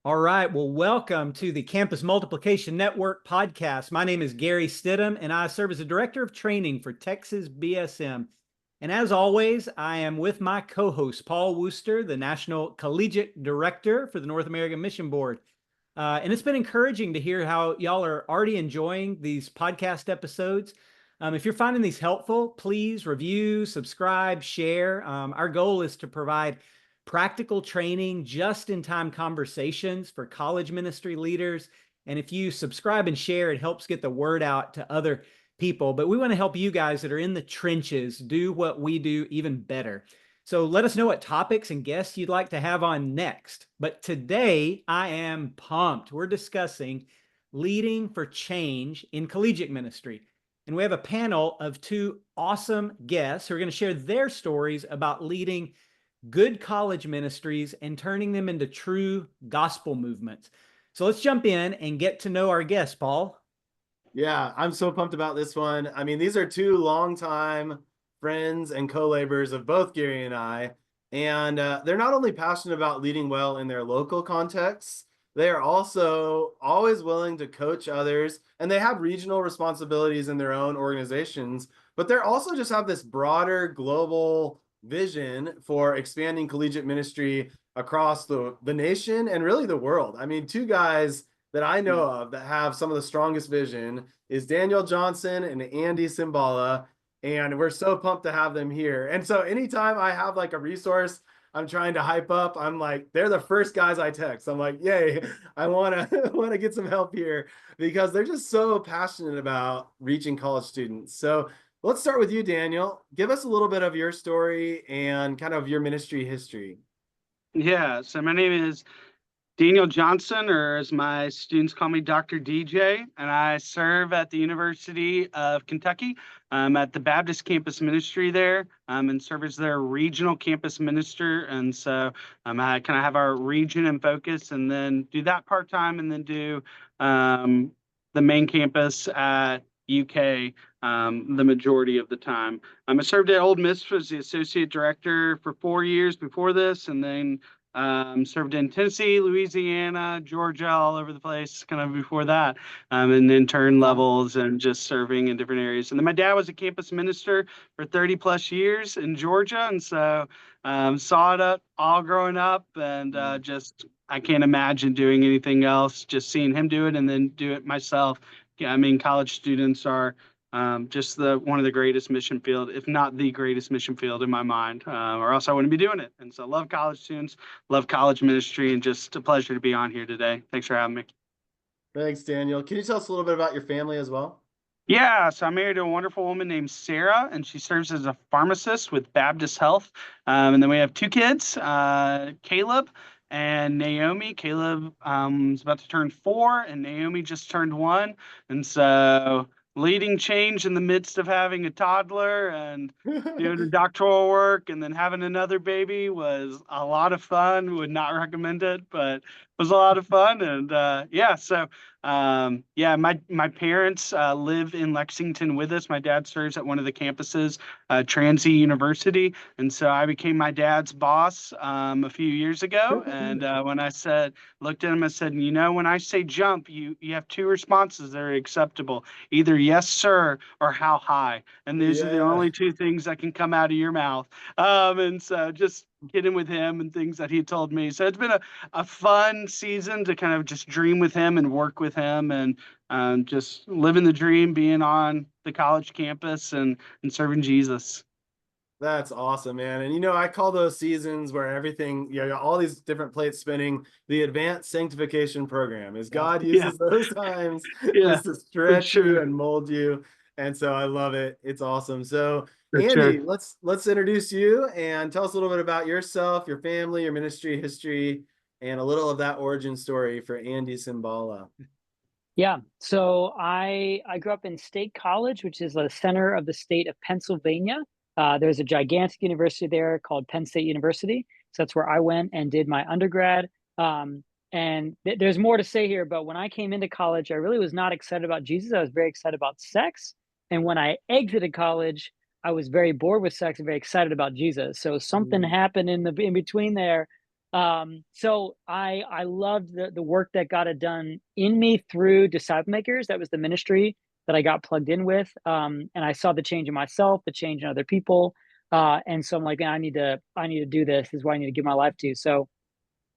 All right. Well, welcome to the Campus Multiplication Network podcast. My name is Gary Stidham, and I serve as the Director of Training for Texas BSM. And as always, I am with my co-host, Paul Wooster, the National Collegiate Director for the North American Mission Board. And it's been encouraging to hear how y'all are already enjoying these podcast episodes. If you're finding these helpful, please review, subscribe, share. Our goal is to provide practical training, just-in-time conversations for college ministry leaders. And if you subscribe and share, it helps get the word out to other people. But we want to help you guys that are in the trenches do what we do even better. So let us know what topics and guests you'd like to have on next. But today I am pumped. We're discussing leading for change in collegiate ministry. And we have a panel of two awesome guests who are going to share their stories about leading good college ministries and turning them into true gospel movements. So let's jump in and get to know our guests, Paul. Yeah, I'm so pumped about this one. I mean, these are two longtime friends and co-laborers of both Gary and I, and they're not only passionate about leading well in their local contexts, they are also always willing to coach others, and they have regional responsibilities in their own organizations, but they're also just have this broader global vision for expanding collegiate ministry across the nation and really the world. I mean, two guys that I know of that have some of the strongest vision is Daniel Johnson and Andy Cimbala. And we're so pumped to have them here. And so anytime I have like a resource I'm trying to hype up, I'm like, they're the first guys I text. I'm like, yay, I want to get some help here because they're just so passionate about reaching college students. So let's start with you, Daniel. Give us a little bit of your story and kind of your ministry history. Yeah, so my name is Daniel Johnson, or as my students call me, Dr. DJ, and I serve at the University of Kentucky. I'm at the Baptist campus ministry there, and serve as their regional campus minister. And so I kind of have our region in focus and then do that part-time and then do the main campus at UK the majority of the time. I served at Ole Miss as the associate director for 4 years before this, and then served in Tennessee, Louisiana, Georgia, all over the place kind of before that, and intern levels and just serving in different areas. And then my dad was a campus minister for 30 plus years in Georgia. And so saw it all growing up and just, I can't imagine doing anything else, just seeing him do it and then do it myself. I mean, college students are just one of the greatest mission field, if not the greatest mission field in my mind, or else I wouldn't be doing it. And so love college students, love college ministry, and just a pleasure to be on here today. Thanks for having me. Thanks, Daniel. Can you tell us a little bit about your family as well? Yeah, so I'm married to a wonderful woman named Sarah, and she serves as a pharmacist with Baptist Health. And then we have two kids, Caleb and Naomi. Caleb is about to turn 4, and Naomi just turned 1. And so leading change in the midst of having a toddler and doing doctoral work and then having another baby was a lot of fun. Would not recommend it, but it was a lot of fun. And my parents live in Lexington with us. My dad serves at one of the campuses, Transy University, and so I became my dad's boss a few years ago. And when I looked at him, I said, you know, when I say jump, you have two responses that are acceptable: either yes, sir, or how high. And these are the only two things that can come out of your mouth. And so just kidding with him and things that he told me. So it's been a fun season to kind of just dream with him and work with him and just living the dream, being on the college campus and serving Jesus. That's awesome, man. And I call those seasons where everything, all these different plates spinning, the advanced sanctification program is God uses those times just to stretch you and mold you. And so I love it. It's awesome. So Andy, let's introduce you and tell us a little bit about yourself, your family, your ministry history, and a little of that origin story for Andy Cimbala. Yeah, so I grew up in State College, which is the center of the state of Pennsylvania. There's a gigantic university there called Penn State University. So that's where I went and did my undergrad. And there's more to say here, but when I came into college, I really was not excited about Jesus. I was very excited about sex. And when I exited college, I was very bored with sex and very excited about Jesus. So something happened in between there So I loved the work that got it done in me through Disciple Makers. That was the ministry that I got plugged in with. And I saw the change in myself, the change in other people. And so I'm like, man, I need to do this. This is what I need to give my life to. So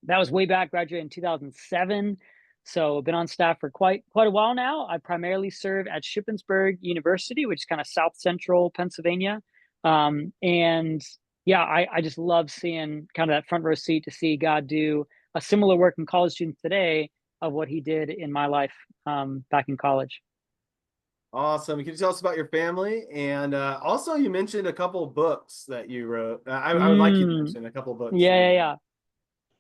that was way back, graduated in 2007. So I've been on staff for quite a while now. I primarily serve at Shippensburg University, which is kind of South Central Pennsylvania. And yeah, I just love seeing kind of that front row seat to see God do a similar work in college students today of what he did in my life back in college. Awesome. Can you tell us about your family? And also, you mentioned a couple books that you wrote. I would like you to mention a couple books.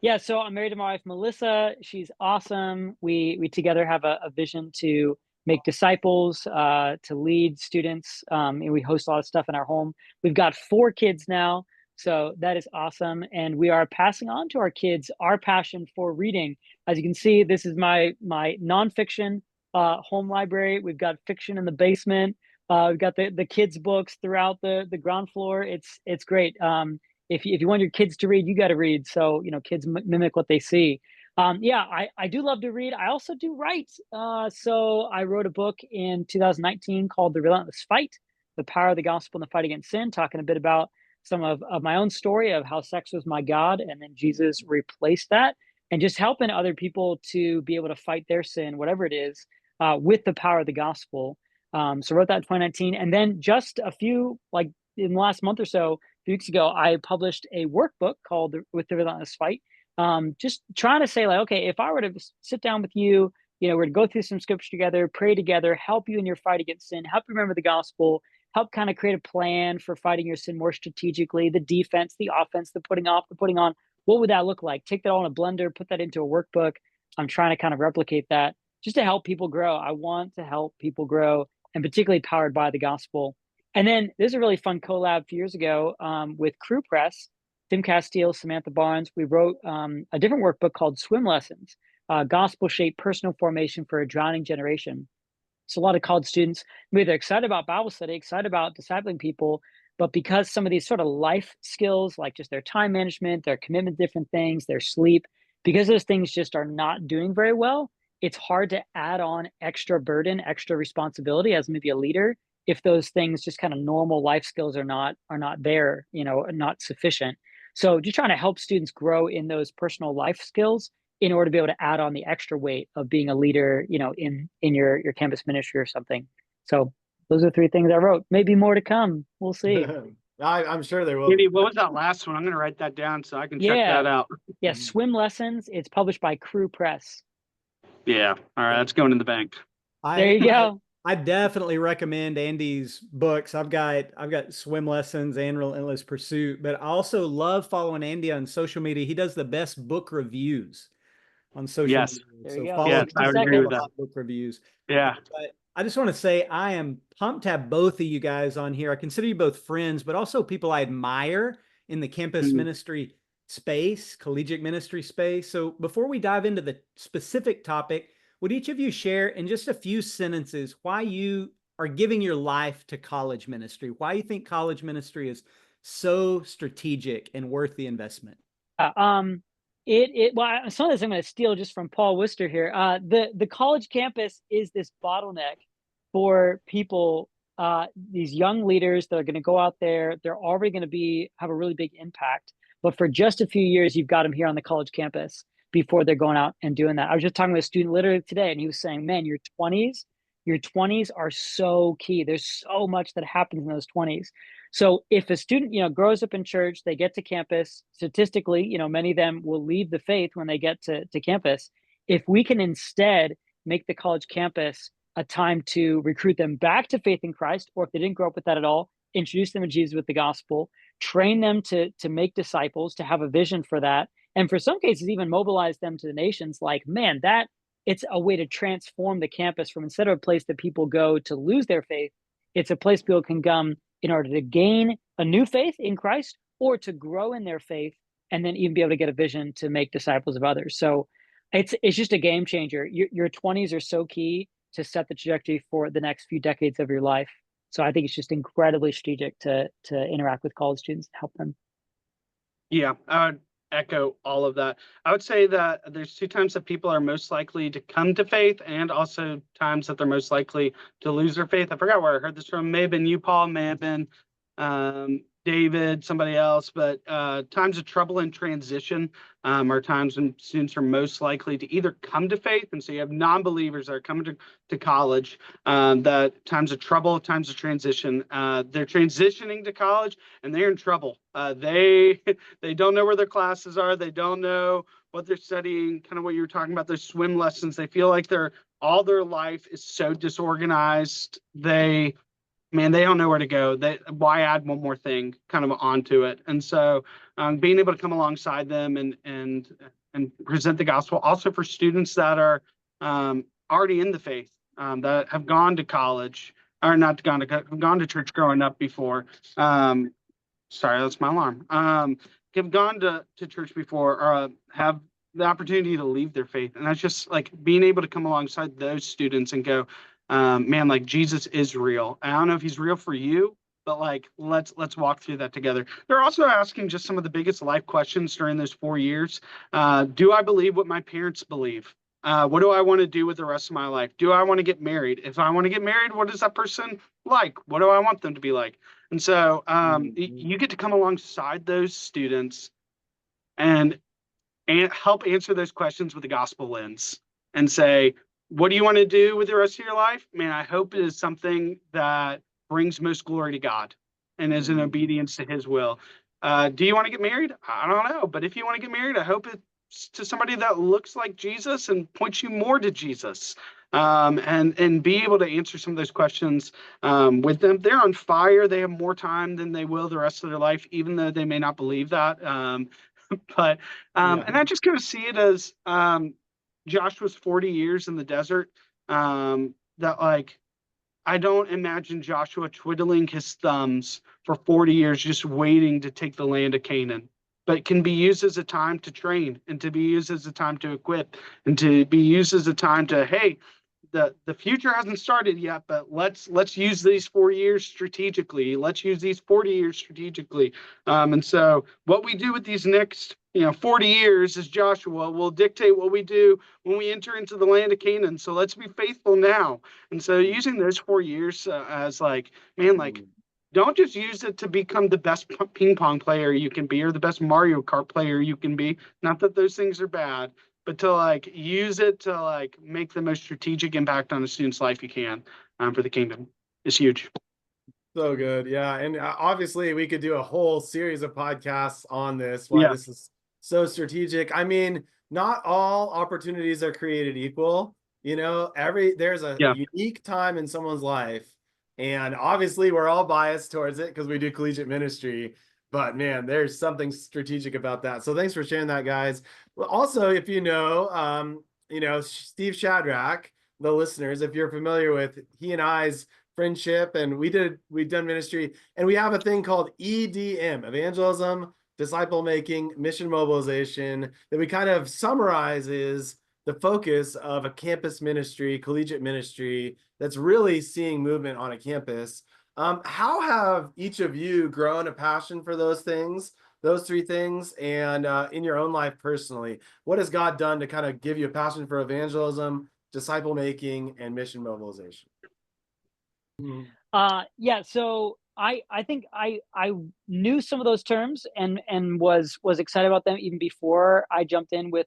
Yeah, so I'm married to my wife, Melissa. She's awesome. We together have a vision to make disciples, to lead students, and we host a lot of stuff in our home. We've got 4 kids now, so that is awesome. And we are passing on to our kids our passion for reading. As you can see, this is my nonfiction home library. We've got fiction in the basement. We've got the kids' books throughout the ground floor. It's great. If you want your kids to read, you got to read. So, kids mimic what they see. Yeah, I do love to read. I also do write. So I wrote a book in 2019 called The Relentless Fight, The Power of the Gospel in the Fight Against Sin, talking a bit about some of my own story of how sex was my God and then Jesus replaced that, and just helping other people to be able to fight their sin, whatever it is, with the power of the gospel. So I wrote that in 2019. And then just a few, like in the last month or so, few weeks ago, I published a workbook called With the Relentless Fight. Just trying to say, like, okay, if I were to sit down with you, we're to go through some scripture together, pray together, help you in your fight against sin, help you remember the gospel, help kind of create a plan for fighting your sin more strategically, the defense, the offense, the putting off, the putting on. What would that look like? Take that all in a blender, put that into a workbook. I'm trying to kind of replicate that just to help people grow. I want to help people grow, and particularly powered by the gospel. And then there's a really fun collab a few years ago with Crew Press, Tim Castile, Samantha Barnes. We wrote a different workbook called Swim Lessons, Gospel-Shaped Personal Formation for a Drowning Generation. So a lot of college students, maybe they're excited about Bible study, excited about discipling people, but because some of these sort of life skills, like just their time management, their commitment to different things, their sleep, because those things just are not doing very well, it's hard to add on extra burden, extra responsibility as maybe a leader if those things, just kind of normal life skills, are not there, not sufficient. So just trying to help students grow in those personal life skills in order to be able to add on the extra weight of being a leader, in your campus ministry or something. So those are 3 things I wrote. Maybe more to come. We'll see. I'm sure there will. Maybe, what was that last one? I'm going to write that down so I can check that out. Yeah, Swim Lessons. It's published by Crew Press. Yeah. All right, that's going in the bank. There you go. I definitely recommend Andy's books. I've got Swim Lessons and Relentless Pursuit, but I also love following Andy on social media. He does the best book reviews on social media. There you go. Follow yes, I would agree with that. Book reviews. Yeah. But I just want to say I am pumped to have both of you guys on here. I consider you both friends, but also people I admire in the campus ministry space, collegiate ministry space. So before we dive into the specific topic, would each of you share in just a few sentences why you are giving your life to college ministry? Why you think college ministry is so strategic and worth the investment? Well, some of this I'm going to steal just from Paul Worcester here. The college campus is this bottleneck for people, these young leaders that are going to go out there. They're already going to have a really big impact, but for just a few years, you've got them here on the college campus before they're going out and doing that. I was just talking with a student literally today, and he was saying, man, your 20s are so key. There's so much that happens in those 20s. So if a student, grows up in church, they get to campus, statistically, many of them will leave the faith when they get to campus. If we can instead make the college campus a time to recruit them back to faith in Christ, or if they didn't grow up with that at all, introduce them to Jesus with the gospel, train them to make disciples, to have a vision for that, and for some cases, even mobilize them to the nations, like, man, it's a way to transform the campus from, instead of a place that people go to lose their faith, it's a place people can come in order to gain a new faith in Christ or to grow in their faith, and then even be able to get a vision to make disciples of others. So it's just a game changer. Your 20s are so key to set the trajectory for the next few decades of your life. So I think it's just incredibly strategic to interact with college students and help them. Yeah. echo all of that. I would say that there's two times that people are most likely to come to faith, and also times that they're most likely to lose their faith. I forgot where I heard this from. May have been you, Paul, may have been David, somebody else, but times of trouble and transition are times when students are most likely to either come to faith, and so you have non-believers that are coming to college, that times of trouble, times of transition, they're transitioning to college and they're in trouble. They don't know where their classes are, they don't know what they're studying, kind of what you were talking about, their swim lessons. They feel like all their life is so disorganized. They don't know where to go. Why add one more thing kind of onto it? And so being able to come alongside them and present the gospel also for students that are already in the faith, that have gone to college, or not gone to church growing up before. Sorry, that's my alarm. Have gone to church before, or have the opportunity to leave their faith. And that's just like being able to come alongside those students and go, man, like Jesus is real. I don't know if he's real for you, but like let's walk through that together. They're also asking just some of the biggest life questions during those 4 years. Do I believe what my parents believe? What do I want to do with the rest of my life? Do I want to get married? If I want to get married, what is that person like? What do I want them to be like? And so you get to come alongside those students and help answer those questions with the gospel lens and say, what do you want to do with the rest of your life? Man, I hope it is something that brings most glory to God and is in obedience to his will. Do you want to get married? I don't know. But if you want to get married, I hope it's to somebody that looks like Jesus and points you more to Jesus. And be able to answer some of those questions with them. They're on fire. They have more time than they will the rest of their life, even though they may not believe that. And I just kind of see it as Joshua's 40 years in the desert, that like, I don't imagine Joshua twiddling his thumbs for 40 years just waiting to take the land of Canaan, but it can be used as a time to train and to be used as a time to equip and to be used as a time to, hey, the future hasn't started yet, but let's use these 4 years strategically. Let's use these 40 years strategically. And so what we do with these next 40 years as Joshua will dictate what we do when we enter into the land of Canaan. So let's be faithful now. And so using those 4 years as like, man, like, don't just use it to become the best ping pong player you can be or the best Mario Kart player you can be. Not that those things are bad, but to like use it to like make the most strategic impact on a student's life you can for the kingdom. It's huge. So good. Yeah. And obviously we could do a whole series of podcasts on this, why this is so strategic. I mean, not all opportunities are created equal. There's a unique time in someone's life. And obviously we're all biased towards it because we do collegiate ministry. But man, there's something strategic about that. So thanks for sharing that, guys. Well, also, if Steve Shadrach, the listeners, if you're familiar with he and I's friendship, and we've done ministry, and we have a thing called EDM, evangelism, disciple making, mission mobilization, that we kind of summarizes the focus of a campus ministry, collegiate ministry that's really seeing movement on a campus. How have each of you grown a passion for those three things, and in your own life personally? What has God done to kind of give you a passion for evangelism, disciple making, and mission mobilization? So I think I knew some of those terms and was excited about them even before I jumped in with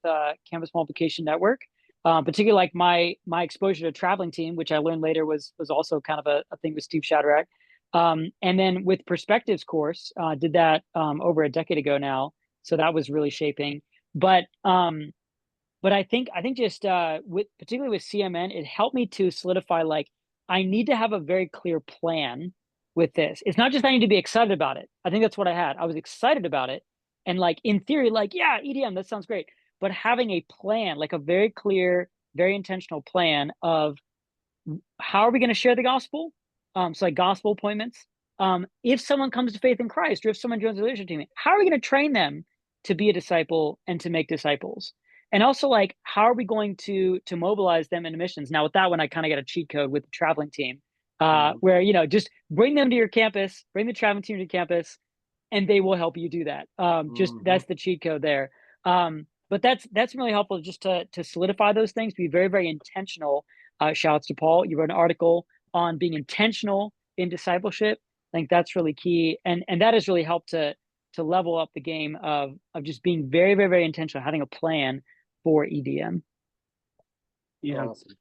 Campus Multiplication Network. Particularly like my exposure to traveling team, which I learned later was also kind of a thing with Steve Shadrach. And then with Perspectives course, did that over a decade ago now. So that was really shaping. But I think just particularly with CMN, it helped me to solidify, like, I need to have a very clear plan with this. It's not just I need to be excited about it. I think that's what I had. I was excited about it. And like, in theory, like, yeah, EDM, that sounds great. But having a plan, like a very clear, very intentional plan of how are we going to share the gospel? So like gospel appointments. If someone comes to faith in Christ, or if someone joins the leadership team, how are we going to train them to be a disciple and to make disciples? And also, like, how are we going to mobilize them into missions? Now, with that one, I kind of got a cheat code with the traveling team, where just bring them to your campus, bring the traveling team to campus, and they will help you do that. Just that's the cheat code there. But that's really helpful just to solidify those things. Be very, very intentional. Shouts to Paul. You wrote an article on being intentional in discipleship. I think that's really key, and that has really helped to level up the game of just being very, very, very intentional, having a plan for EDM. Yeah. Awesome.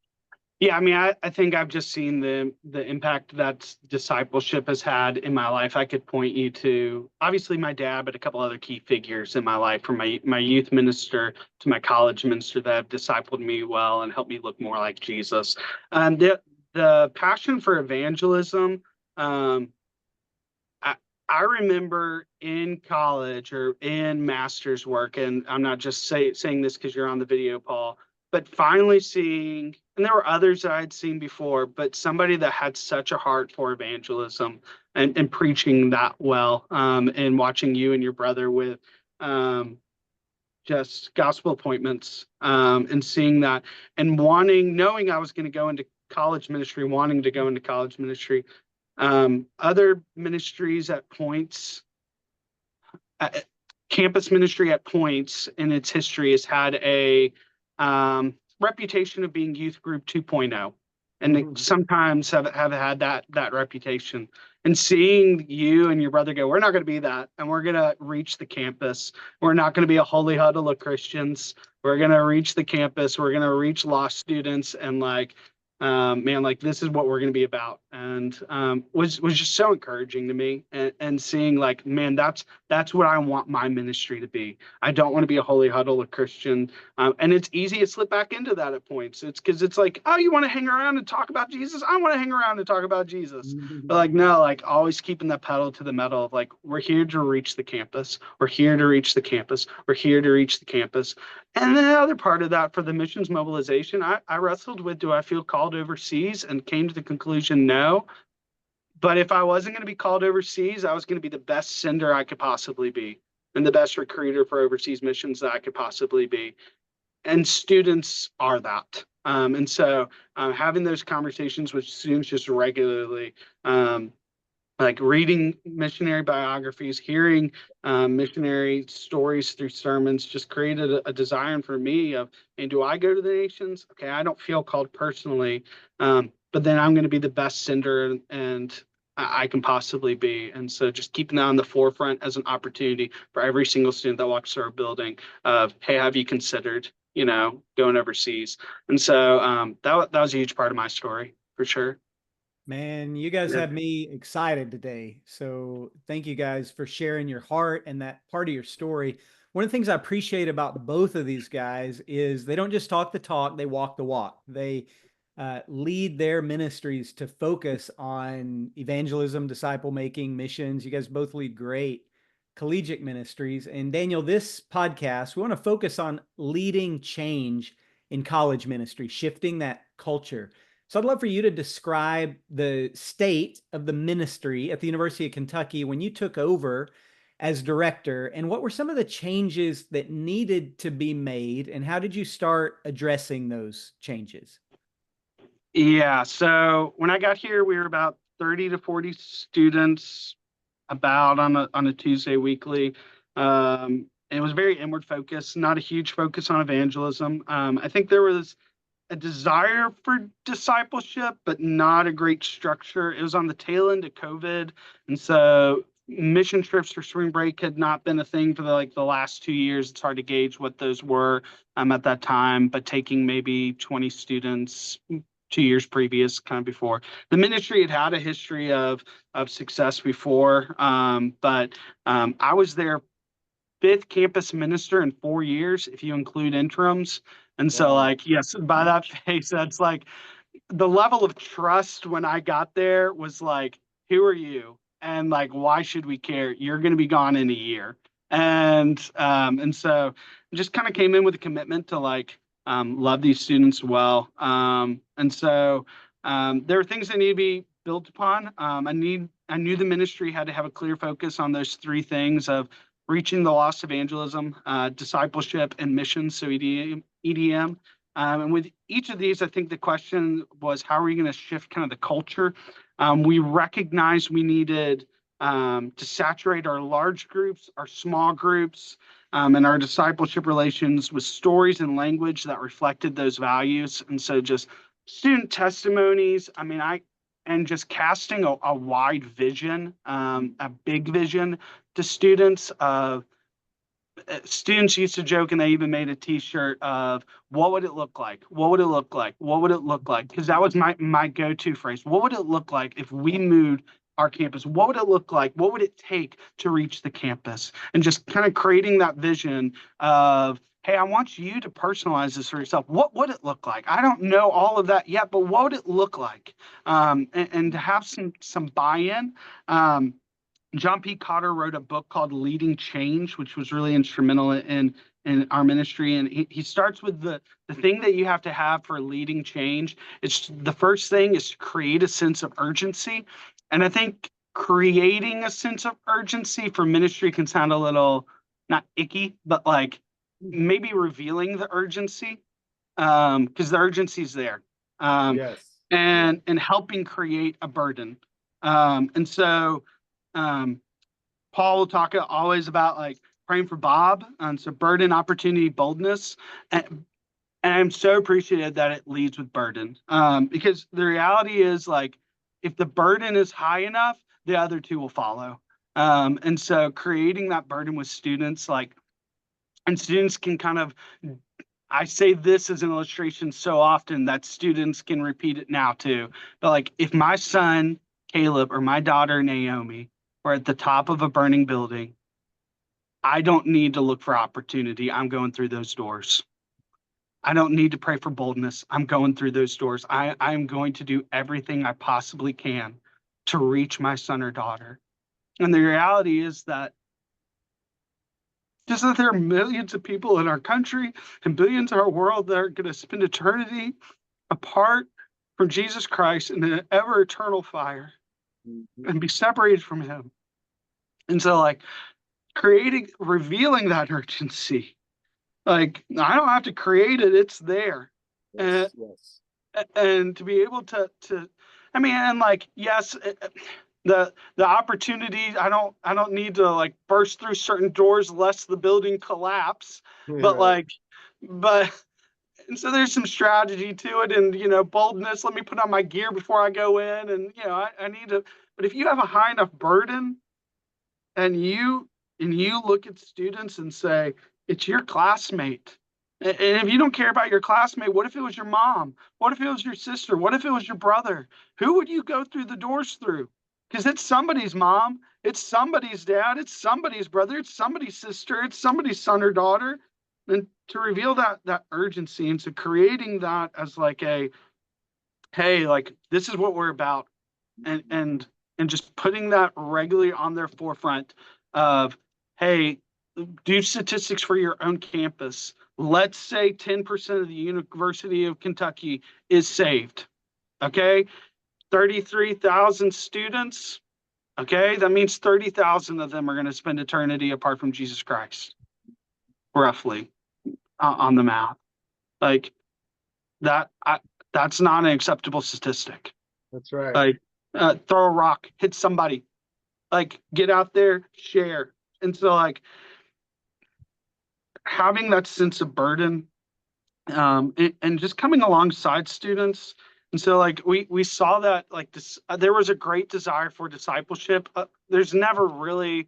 Yeah, I mean, I think I've just seen the impact that discipleship has had in my life. I could point you to obviously my dad, but a couple other key figures in my life, from my youth minister to my college minister, that have discipled me well and helped me look more like Jesus. The passion for evangelism. I remember in college or in master's work, and I'm not just saying this because you're on the video, Paul, but finally seeing, and there were others that I'd seen before, but somebody that had such a heart for evangelism and preaching that well, and watching you and your brother with just gospel appointments, and seeing that and knowing I was going to go into college ministry, wanting to go into college ministry. Other ministries at points, campus ministry at points in its history has had a reputation of being youth group 2.0, and they sometimes have had that reputation. And seeing you and your brother go, we're not going to be that, and we're going to reach the campus. We're not going to be a holy huddle of Christians. We're going to reach the campus. We're going to reach lost students, and man, like this is what we're going to be about, and was just so encouraging to me, and seeing like, man, that's what I want my ministry to be. I don't want to be a holy huddle of Christian, and it's easy to slip back into that at points. It's because it's like, oh, you want to hang around and talk about Jesus? I want to hang around and talk about Jesus. But like, no, like always keeping that pedal to the metal of like, we're here to reach the campus. We're here to reach the campus. We're here to reach the campus. And then the other part of that, for the missions mobilization, I wrestled with, do I feel called overseas, and came to the conclusion, no. But if I wasn't going to be called overseas, I was going to be the best sender I could possibly be, and the best recruiter for overseas missions that I could possibly be. And students are that. And so having those conversations with students just regularly, like reading missionary biographies, hearing missionary stories through sermons, just created a desire for me of, and do I go to the nations? Okay, I don't feel called personally, but then I'm going to be the best sender and I can possibly be. And so just keeping that on the forefront as an opportunity for every single student that walks through our building of, hey, have you considered, going overseas? And so that was a huge part of my story, for sure. Man, you guys have me excited today. So thank you guys for sharing your heart and that part of your story. One of the things I appreciate about both of these guys is they don't just talk the talk, they walk the walk. They lead their ministries to focus on evangelism, disciple making, missions. You guys both lead great collegiate ministries. And Daniel, this podcast, we want to focus on leading change in college ministry, shifting that culture. So I'd love for you to describe the state of the ministry at the University of Kentucky when you took over as director, and what were some of the changes that needed to be made, and how did you start addressing those changes? Yeah, so when I got here, we were about 30 to 40 students, about on a Tuesday weekly. And it was very inward focused, not a huge focus on evangelism. I think there was a desire for discipleship, but not a great structure. It was on the tail end of COVID. And so mission trips for spring break had not been a thing for the last 2 years. It's hard to gauge what those were at that time, but taking maybe 20 students 2 years previous, kind of before. The ministry had a history of success before, but I was their 5th campus minister in 4 years, if you include interims. And so yes, by that face, that's like the level of trust when I got there was like, who are you? And like, why should we care? You're going to be gone in a year. And so just kind of came in with a commitment to love these students well. And so there are things that need to be built upon. I knew the ministry had to have a clear focus on those 3 things of reaching the lost, evangelism, discipleship, and missions, so EDM. And with each of these, I think the question was, how are we going to shift kind of the culture? We recognized we needed to saturate our large groups, our small groups, and our discipleship relations with stories and language that reflected those values. And so just student testimonies, and just casting a wide vision, a big vision to students. Students used to joke, and they even made a t-shirt of, what would it look like? What would it look like? What would it look like? Because that was my go-to phrase. What would it look like if we moved our campus? What would it look like? What would it take to reach the campus? And just kind of creating that vision of, hey, I want you to personalize this for yourself. What would it look like? I don't know all of that yet, but what would it look like? And to have some buy-in. John P. Cotter wrote a book called Leading Change, which was really instrumental in our ministry. And he starts with the thing that you have to have for leading change. It's the first thing is to create a sense of urgency. And I think creating a sense of urgency for ministry can sound a little not icky, but like maybe revealing the urgency, because the urgency is there. Yes. And helping create a burden. And so Paul will talk always about like praying for Bob. So burden, opportunity, boldness. And I'm so appreciative that it leads with burden. Because the reality is, like, if the burden is high enough, the other two will follow. And so creating that burden with students, and students can kind of, I say this as an illustration so often that students can repeat it now too. But like, if my son, Caleb, or my daughter, Naomi, were at the top of a burning building, I don't need to look for opportunity. I'm going through those doors. I don't need to pray for boldness. I'm going through those doors. I'm going to do everything I possibly can to reach my son or daughter. And the reality is that just that there are millions of people in our country and billions in our world that are going to spend eternity apart from Jesus Christ in an ever eternal fire and be separated from him. And so, like, revealing that urgency, like, I don't have to create it, it's there. Yes. And to be able to and like, yes, the opportunity, I don't need to like burst through certain doors lest the building collapse, but Right. and so there's some strategy to it, and boldness, let me put on my gear before I go in, and I need to. But if you have a high enough burden, and you look at students and say, it's your classmate. And if you don't care about your classmate, what if it was your mom? What if it was your sister? What if it was your brother? Who would you go through the doors through? Because it's somebody's mom, it's somebody's dad, it's somebody's brother, it's somebody's sister, it's somebody's son or daughter. And to reveal that urgency, and so creating that as like hey, like, this is what we're about, and just putting that regularly on their forefront of, hey, do statistics for your own campus. Let's say 10% of the University of Kentucky is saved. Okay, 33,000 students. Okay, that means 30,000 of them are going to spend eternity apart from Jesus Christ, roughly, on the math. Like that, that's not an acceptable statistic. That's right. Like, throw a rock, hit somebody, like, get out there, share. And so, like, having that sense of burden, and just coming alongside students. And so, like, we saw that, like, this, there was a great desire for discipleship. There's never really,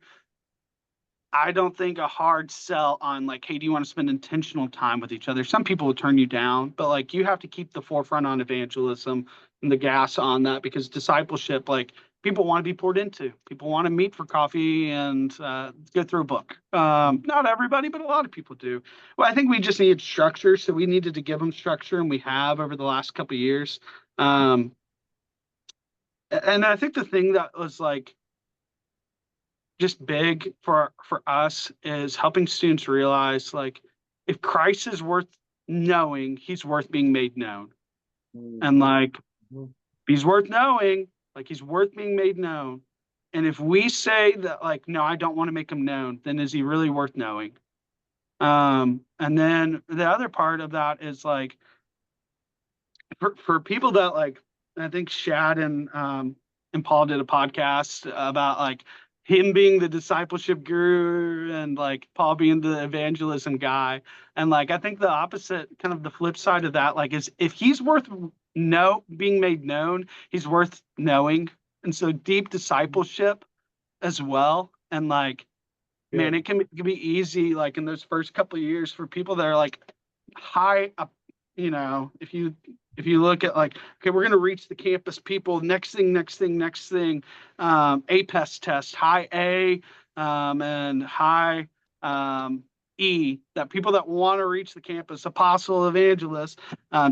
I don't think, a hard sell on like, hey, do you want to spend intentional time with each other? Some people will turn you down, but like, you have to keep the forefront on evangelism and the gas on that, because discipleship, like, people want to be poured into. People want to meet for coffee and go through a book. Not everybody, but a lot of people do. Well, I think we just needed structure, so we needed to give them structure, and we have over the last couple of years. And I think the thing that was like just big for us is helping students realize, like, if Christ is worth knowing, he's worth being made known. And like, he's worth knowing, like, he's worth being made known. And if we say that, like, no, I don't want to make him known, then is he really worth knowing? And then the other part of that is like, for people that, like, I think Shad and and Paul did a podcast about like him being the discipleship guru and like Paul being the evangelism guy. And like, I think the opposite, kind of the flip side of that, like, is if he's worth being made known, he's worth knowing. And so deep discipleship as well. And like, man, it can be easy, like in those first couple of years for people that are like high up, you know, if you look at like, okay, we're going to reach the campus people, next thing, APES test, high A, and high E, that people that want to reach the campus, apostle, evangelist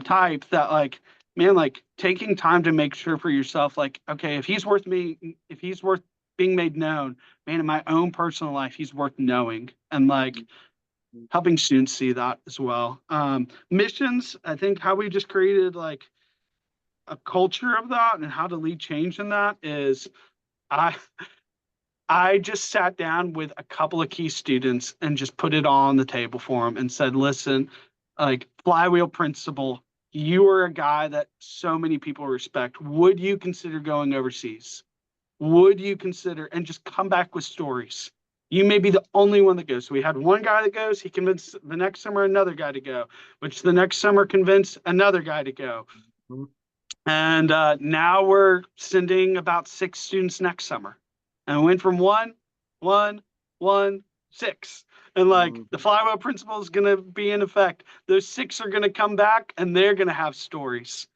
type, that like, man, like taking time to make sure for yourself, like, okay, if he's worth being made known, man, in my own personal life, he's worth knowing, and like helping students see that as well. Missions, I think how we just created like a culture of that and how to lead change in that is I just sat down with a couple of key students and just put it all on the table for them and said, listen, like flywheel principle, you are a guy that so many people respect. Would you consider going overseas? Would you consider, and just come back with stories? You may be the only one that goes. So we had one guy that goes, he convinced the next summer another guy to go, which the next summer convinced another guy to go. Mm-hmm. And now we're sending about 6 students next summer. And we went from 1, 6. And like the flywheel principle is going to be in effect. Those 6 are going to come back and they're going to have stories.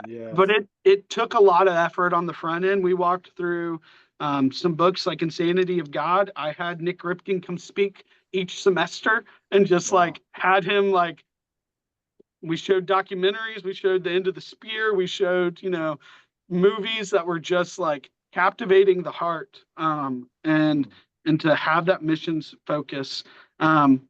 Yes. But it took a lot of effort on the front end. We walked through some books like Insanity of God. I had Nick Ripken come speak each semester and just like had him like, we showed documentaries, we showed The End of the Spear, we showed, you know, movies that were just like captivating the heart, and to have that missions focus, and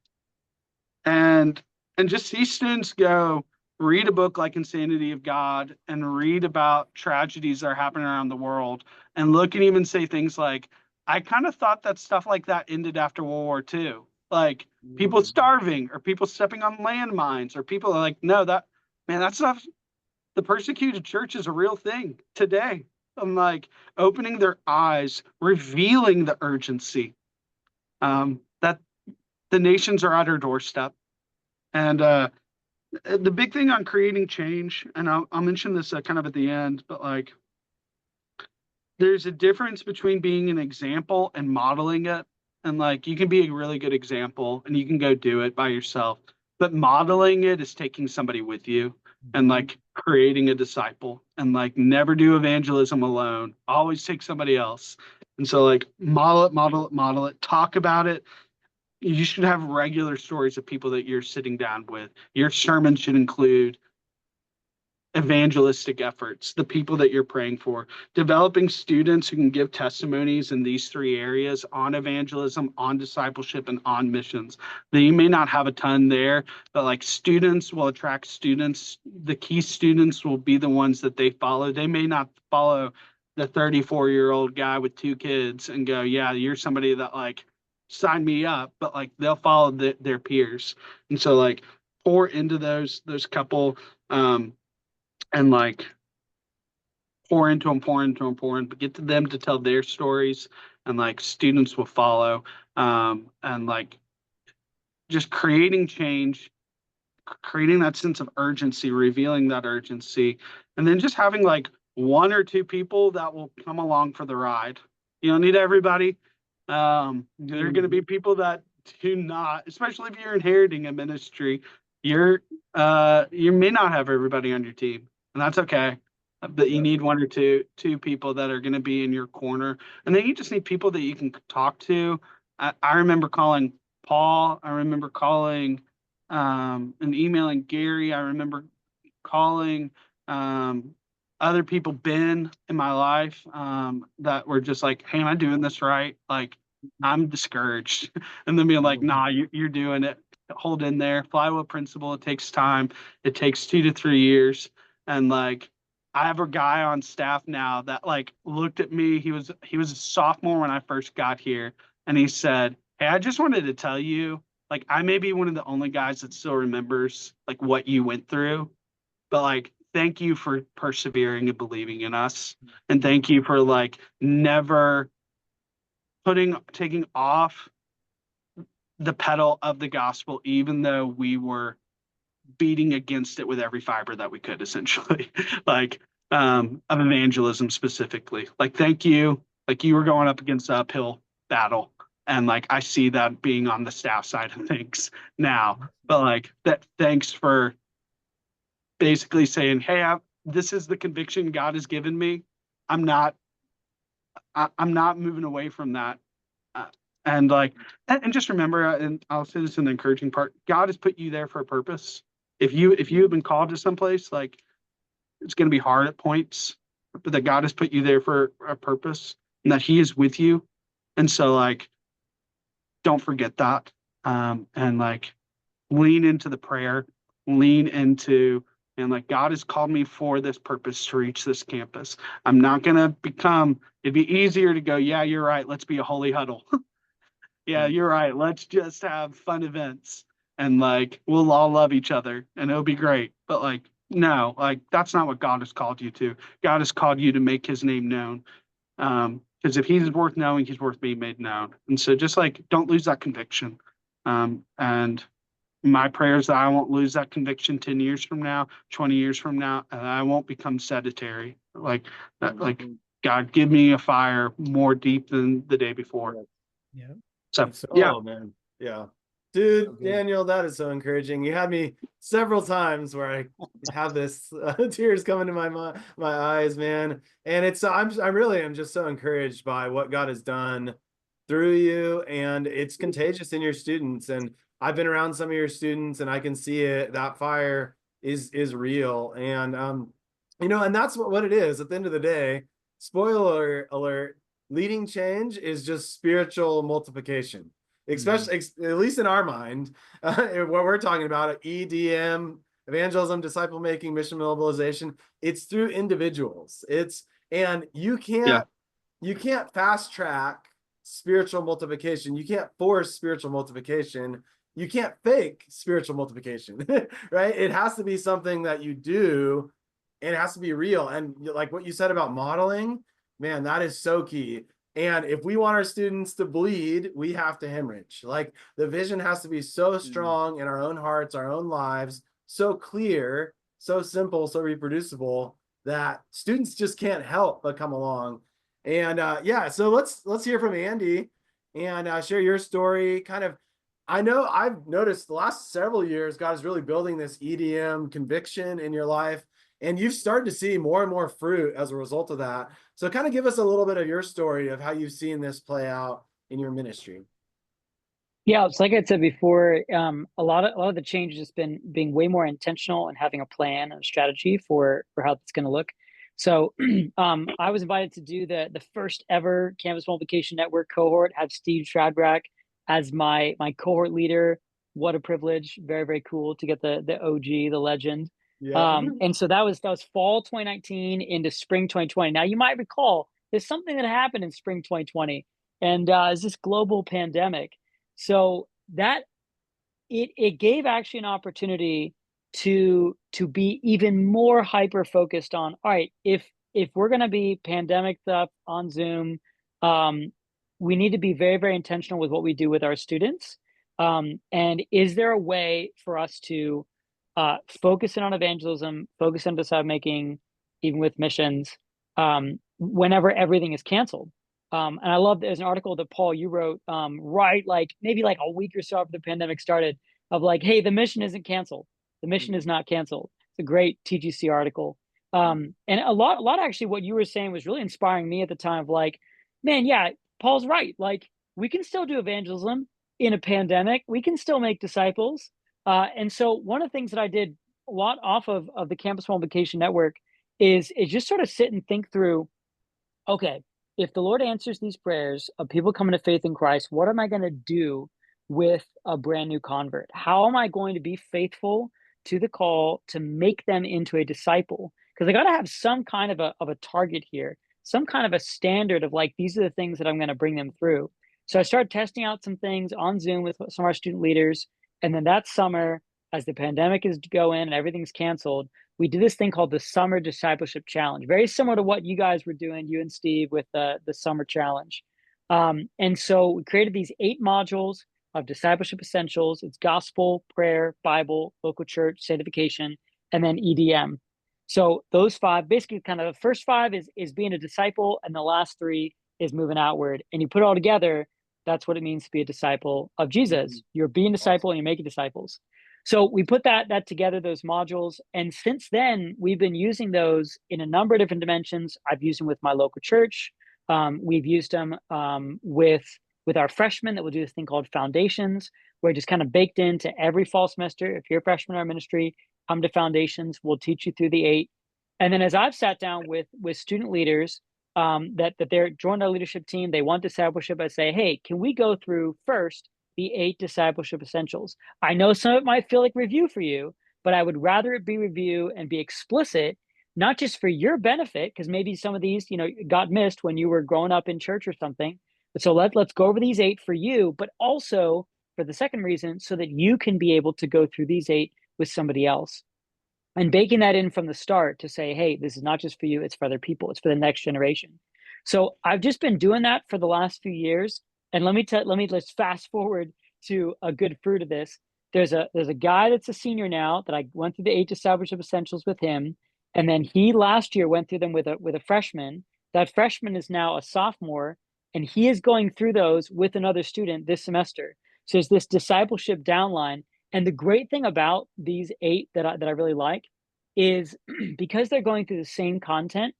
just see students go read a book like Insanity of God and read about tragedies that are happening around the world and look and even say things like, I kind of thought that stuff like that ended after World War II. Like people starving or people stepping on landmines or people are like, no, that stuff, the persecuted church is a real thing today. I'm like opening their eyes, revealing the urgency that the nations are at our doorstep. And the big thing on creating change, and I'll mention this kind of at the end, but like there's a difference between being an example and modeling it. And like you can be a really good example and you can go do it by yourself, but modeling it is taking somebody with you and like creating a disciple, and like never do evangelism alone, always take somebody else. And so like model it, talk about it. You should have regular stories of people that you're sitting down with. Your sermon should include evangelistic efforts, the people that you're praying for, developing students who can give testimonies in these 3 areas on evangelism, on discipleship, and on missions. Now, you may not have a ton there, but like students will attract students. The key students will be the ones that they follow. They may not follow the 34-year-old guy with 2 kids and go, yeah, you're somebody that like sign me up, but like they'll follow their peers. And so like pour into those couple, and like pour into them, but get to them to tell their stories, and like students will follow, and like just creating change, creating that sense of urgency, revealing that urgency, and then just having like 1 or 2 people that will come along for the ride. You don't need everybody. There are going to be people that do not, especially if you're inheriting a ministry, you may not have everybody on your team. And that's okay, but you need 1 or 2 people that are going to be in your corner. And then you just need people that you can talk to. I remember calling Paul. I remember calling and emailing Gary. I remember calling other people, Ben, in my life, that were just like, hey, am I doing this right? Like, I'm discouraged. And then being like, nah, you're doing it. Hold in there. Flywheel principle. It takes time. It takes 2 to 3 years. And like, I have a guy on staff now that like looked at me. He was a sophomore when I first got here. And he said, hey, I just wanted to tell you, like, I may be one of the only guys that still remembers like what you went through, but like, thank you for persevering and believing in us. And thank you for like never taking off the pedal of the gospel, even though we were beating against it with every fiber that we could, essentially, like of evangelism specifically. Like, thank you. Like, you were going up against an uphill battle. And like, I see that being on the staff side of things now, but like thanks for basically saying, hey, this is the conviction God has given me. I'm not moving away from that. And like, and just remember, and I'll say this in the encouraging part, God has put you there for a purpose. If you have been called to someplace, like, it's going to be hard at points, but that God has put you there for a purpose and that he is with you. And so like, don't forget that. And like, lean into the prayer, lean into, and like, God has called me for this purpose to reach this campus. I'm not going to it'd be easier to go, yeah, you're right. Let's be a holy huddle. Yeah, you're right. Let's just have fun events and like, we'll all love each other and it'll be great. But like, no, like, that's not what God has called you to. God has called you to make his name known. Because if he's worth knowing, he's worth being made known. And so just like, don't lose that conviction. And my prayer is that I won't lose that conviction 10 years from now, 20 years from now, and I won't become sedentary. Like, God, give me a fire more deep than the day before. Yeah. So, yeah. Oh, man. Yeah. Dude, Daniel, that is so encouraging. You had me several times where I have this tears coming to my eyes, man. And it's I really am just so encouraged by what God has done through you, and it's contagious in your students. And I've been around some of your students, and I can see it. That fire is real, and and that's what it is. At the end of the day, spoiler alert: leading change is just spiritual multiplication. Especially, at least in our mind, what we're talking about, EDM, evangelism, disciple making, mission mobilization, it's through individuals. And you can't fast track spiritual multiplication. You can't force spiritual multiplication. You can't fake spiritual multiplication, right? It has to be something that you do, and it has to be real. And like what you said about modeling, man, that is so key. And if we want our students to bleed, we have to hemorrhage. Like, the vision has to be so strong in our own hearts, our own lives, so clear, so simple, so reproducible that students just can't help but come along. And so let's hear from Andy and share your story. Kind of, I know I've noticed the last several years, God is really building this EDM conviction in your life. And you've started to see more and more fruit as a result of that. So kind of give us a little bit of your story of how you've seen this play out in your ministry. Yeah, it's like I said before, a lot of the change has been being way more intentional and having a plan and a strategy for how it's going to look. So I was invited to do the first ever Campus Multiplication Network cohort, had Steve Shadrach as my cohort leader. What a privilege. Very, very cool to get the OG, the legend. Yeah. And so that was fall 2019 into spring 2020. Now, you might recall there's something that happened in spring 2020, and is this global pandemic. So that it gave actually an opportunity to be even more hyper focused on, all right, if we're going to be pandemic stuff on Zoom, we need to be very, very intentional with what we do with our students. And is there a way for us to focus in on evangelism, focus on disciple making, even with missions, whenever everything is canceled? And I love there's an article that Paul, you wrote, right, like maybe like a week or so after the pandemic started, of like, hey, the mission isn't canceled. The mission is not canceled. It's a great TGC article. And a lot actually what you were saying was really inspiring me at the time of like, man, yeah, Paul's right. Like, we can still do evangelism in a pandemic. We can still make disciples. And so one of the things that I did a lot off of the Campus Multiplication Network is just sort of sit and think through, okay, if the Lord answers these prayers of people coming to faith in Christ, what am I going to do with a brand new convert? How am I going to be faithful to the call to make them into a disciple? Because I got to have some kind of a target here, some kind of a standard of like, these are the things that I'm going to bring them through. So I started testing out some things on Zoom with some of our student leaders. And then that summer, as the pandemic is to go in and everything's canceled, we did this thing called the Summer Discipleship Challenge, very similar to what you guys were doing, you and Steve, with the Summer Challenge. And so we created these 8 modules of discipleship essentials. It's gospel, prayer, Bible, local church, sanctification, and then EDM. So those 5, basically kind of the first 5 is being a disciple, and the last 3 is moving outward. And you put it all together, that's what it means to be a disciple of Jesus. Mhm. You're being a disciple and you're making disciples. So we put that together, those modules. And since then, we've been using those in a number of different dimensions. I've used them with my local church. We've used them with our freshmen that will do this thing called Foundations, where just kind of baked into every fall semester. If you're a freshman in our ministry, come to Foundations. We'll teach you through the 8. And then as I've sat down with student leaders that they're joined our leadership team, they want discipleship, I say, hey, can we go through first the 8 discipleship essentials? I know some of it might feel like review for you, but I would rather it be review and be explicit, not just for your benefit, because maybe some of these, got missed when you were growing up in church or something. So let's go over these 8 for you, but also for the second reason, so that you can be able to go through these 8 with somebody else. And baking that in from the start to say, hey, this is not just for you, it's for other people, it's for the next generation. So I've just been doing that for the last few years. And let's fast forward to a good fruit of this. There's a guy that's a senior now that I went through the 8 discipleship essentials with him. And then he last year went through them with a freshman. That freshman is now a sophomore, and he is going through those with another student this semester. So there's this discipleship downline. And the great thing about these 8 that I really like is because they're going through the same content.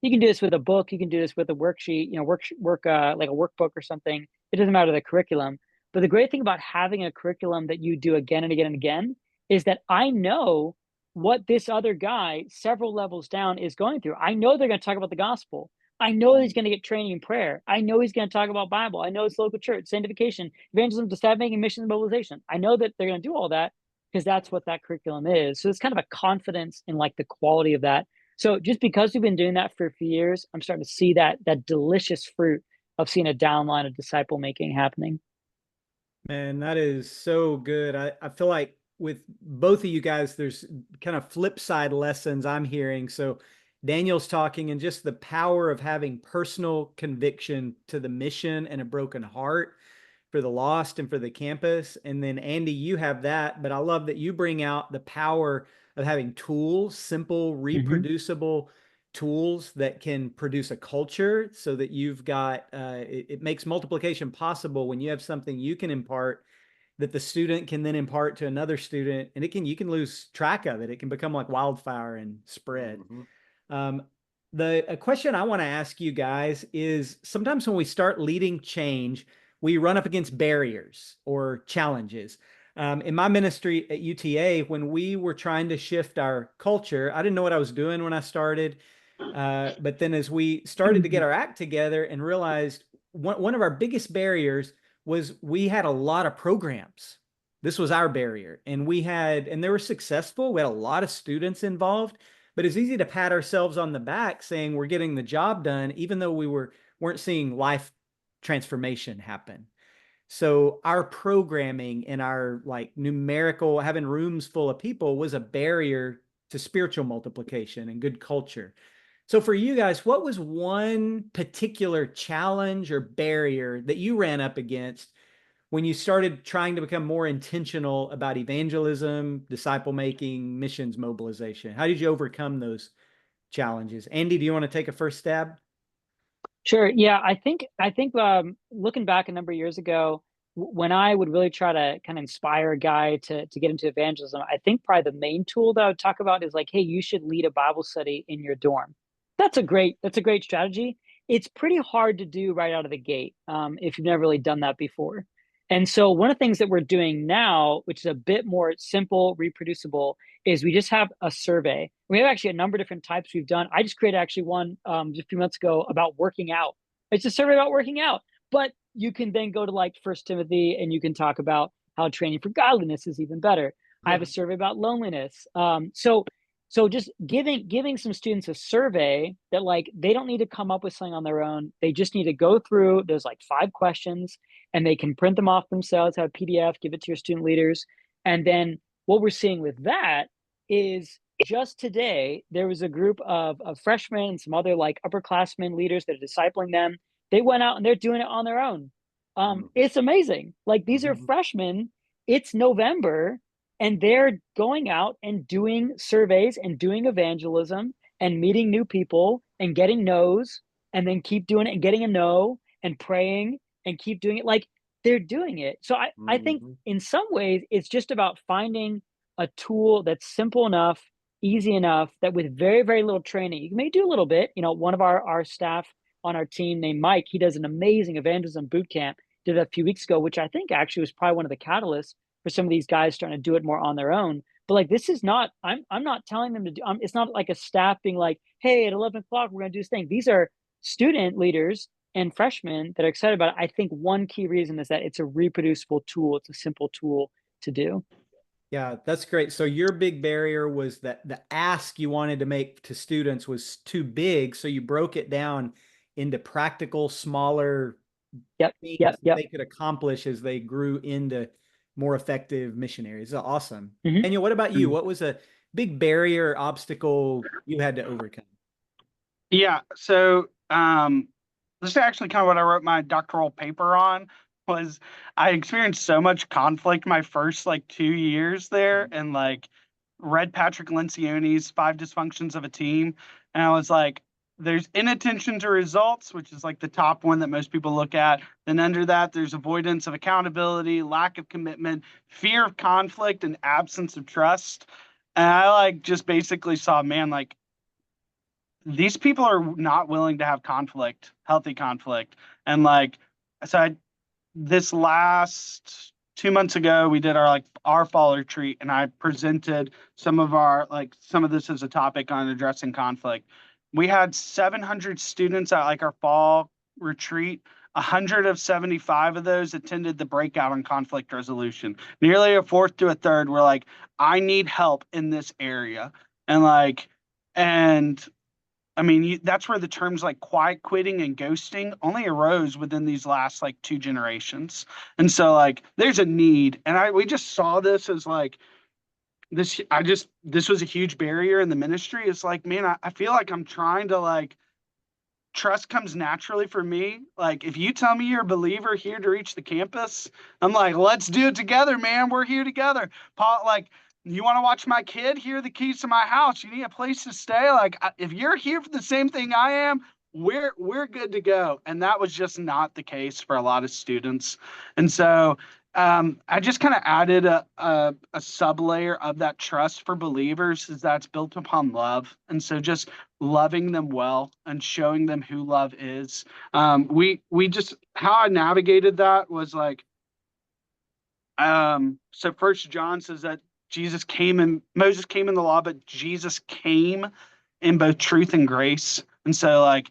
You can do this with a book. You can do this with a worksheet, like a workbook or something. It doesn't matter the curriculum. But the great thing about having a curriculum that you do again and again and again is that I know what this other guy several levels down is going through. I know they're going to talk about the gospel. I know he's going to get training in prayer. I know he's going to talk about Bible. I know it's local church, sanctification, evangelism, disciple making, missions, and mobilization. I know that they're going to do all that because that's what that curriculum is. So it's kind of a confidence in like the quality of that. So just because we've been doing that for a few years, I'm starting to see that delicious fruit of seeing a downline of disciple making happening. Man, that is so good. I feel like with both of you guys, there's kind of flip side lessons I'm hearing. So Daniel's talking and just the power of having personal conviction to the mission and a broken heart for the lost and for the campus. And then Andy, you have that, but I love that you bring out the power of having tools, simple, reproducible tools that can produce a culture so that you've got, it makes multiplication possible when you have something you can impart that the student can then impart to another student, and you can lose track of it. It can become like wildfire and spread. A question I want to ask you guys is sometimes when we start leading change, we run up against barriers or challenges. In my ministry at UTA, when we were trying to shift our culture, I didn't know what I was doing when I started. But then as we started to get our act together and realized one of our biggest barriers was we had a lot of programs. This was our barrier. And they were successful. We had a lot of students involved, but it's easy to pat ourselves on the back saying we're getting the job done, even though we weren't seeing life transformation happen. So our programming and our like numerical, having rooms full of people was a barrier to spiritual multiplication and good culture. So for you guys, what was one particular challenge or barrier that you ran up against when you started trying to become more intentional about evangelism, disciple making, missions mobilization? How did you overcome those challenges? Andy, do you want to take a first stab? Sure. Yeah, I think looking back a number of years ago, when I would really try to kind of inspire a guy to get into evangelism, I think probably the main tool that I would talk about is like, hey, you should lead a Bible study in your dorm. That's a great strategy. It's pretty hard to do right out of the gate if you've never really done that before. And so one of the things that we're doing now, which is a bit more simple, reproducible, is we just have a survey. We have actually a number of different types we've done. I just created actually one just a few months ago about working out. It's a survey about working out, but you can then go to like 1 Timothy and you can talk about how training for godliness is even better. I have a survey about loneliness. So just giving some students a survey that like they don't need to come up with something on their own. They just need to go through. There's like 5 questions, and they can print them off themselves, have a PDF, give it to your student leaders, and then what we're seeing with that is just today, there was a group of freshmen and some other like upperclassmen leaders that are discipling them. They went out and they're doing it on their own. It's amazing. Like these are freshmen, it's November, and they're going out and doing surveys and doing evangelism and meeting new people and getting no's and then keep doing it and getting a no and praying and keep doing it. Like they're doing it. So I think in some ways it's just about finding a tool that's simple enough, easy enough that with very, very little training, you may do a little bit. You know, one of our staff on our team named Mike, he does an amazing evangelism boot camp, did it a few weeks ago, which I think actually was probably one of the catalysts for some of these guys starting to do it more on their own. But like, this is not, I'm not telling them to do, it's not like a staff being like, hey, at 11 o'clock, we're going to do this thing. These are student leaders and freshmen that are excited about it. I think one key reason is that it's a reproducible tool. It's a simple tool to do. Yeah, that's great. So your big barrier was that the ask you wanted to make to students was too big. So you broke it down into practical, smaller things that they could accomplish as they grew into more effective missionaries. Awesome. Daniel, what about you? What was a big barrier or obstacle you had to overcome? Yeah. So this is actually kind of what I wrote my doctoral paper on. Was I experienced so much conflict my first like 2 years there, and like read Patrick Lencioni's 5 Dysfunctions of a Team, and I was like, there's inattention to results, which is like the top one that most people look at. Then under that, there's avoidance of accountability, lack of commitment, fear of conflict, and absence of trust. And I like just basically saw, man, like these people are not willing to have conflict, healthy conflict. And like, so this last 2 months ago, we did our fall retreat, and I presented some of this as a topic on addressing conflict. We had 700 students at like our fall retreat. 175 of those attended the breakout on conflict resolution. Nearly a fourth to a third were like, I need help in this area. And I mean, that's where the terms like quiet quitting and ghosting only arose within these last like 2 generations. And so like there's a need. And we just saw this as like this was a huge barrier in the ministry. It's like, man, I feel like I'm trying to like, trust comes naturally for me. Like if you tell me you're a believer here to reach the campus, I'm like, let's do it together, man. We're here together. Paul, like, you want to watch my kid? Here are the keys to my house. You need a place to stay. Like if you're here for the same thing I am, we're good to go. And that was just not the case for a lot of students. And so I just kind of added a sub-layer of that trust for believers is that's built upon love. And so just loving them well and showing them who love is. We just, how I navigated that was like, so 1 John says that Moses came in the law, but Jesus came in both truth and grace. And so like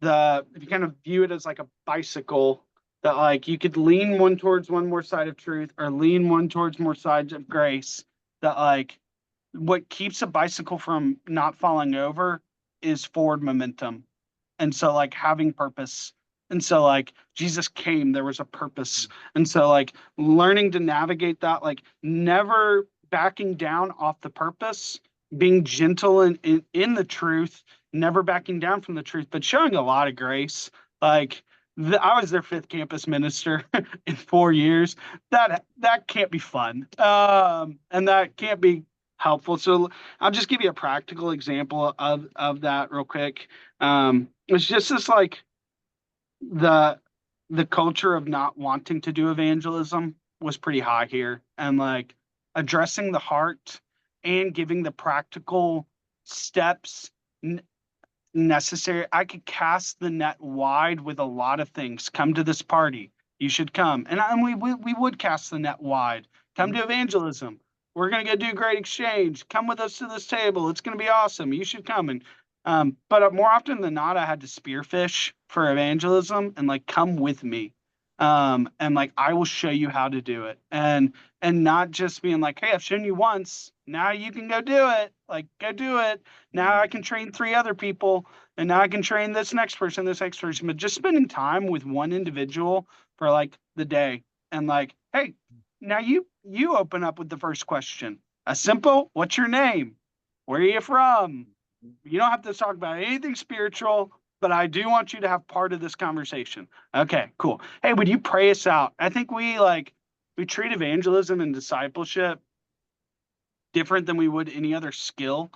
if you kind of view it as like a bicycle, that like you could lean one towards one more side of truth or lean one towards more sides of grace, that like what keeps a bicycle from not falling over is forward momentum. And so like having purpose. And so like Jesus came, there was a purpose. And so like learning to navigate that, like never backing down off the purpose, being gentle in the truth, never backing down from the truth, but showing a lot of grace. Like I was their 5th campus minister in 4 years. That can't be fun. And that can't be helpful. So I'll just give you a practical example of that real quick. It's just this like the culture of not wanting to do evangelism was pretty high here, and like addressing the heart and giving the practical steps necessary. I could cast the net wide with a lot of things. Come to this party, you should come. And we would cast the net wide. Come to evangelism. We're going to go do great exchange. Come with us to this table. It's going to be awesome. You should come. And but more often than not, I had to spearfish for evangelism and like, come with me. And like, I will show you how to do it. And not just being like, hey, I've shown you once. Now you can go do it. Like, go do it. Now I can train 3 other people. And now I can train this next person. But just spending time with one individual for like the day. And like, hey, now you open up with the first question. A simple, what's your name? Where are you from? You don't have to talk about anything spiritual, but I do want you to have part of this conversation. Okay, cool. Hey, would you pray us out? I think we treat evangelism and discipleship different than we would any other skill,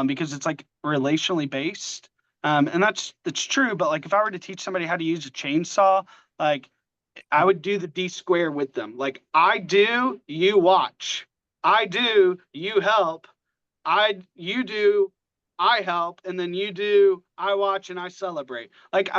because it's like relationally based. And that's true. But like if I were to teach somebody how to use a chainsaw, like I would do the D square with them. Like I do, you watch. I do, you help. You do, I help, and then you do, I watch, and I celebrate. Like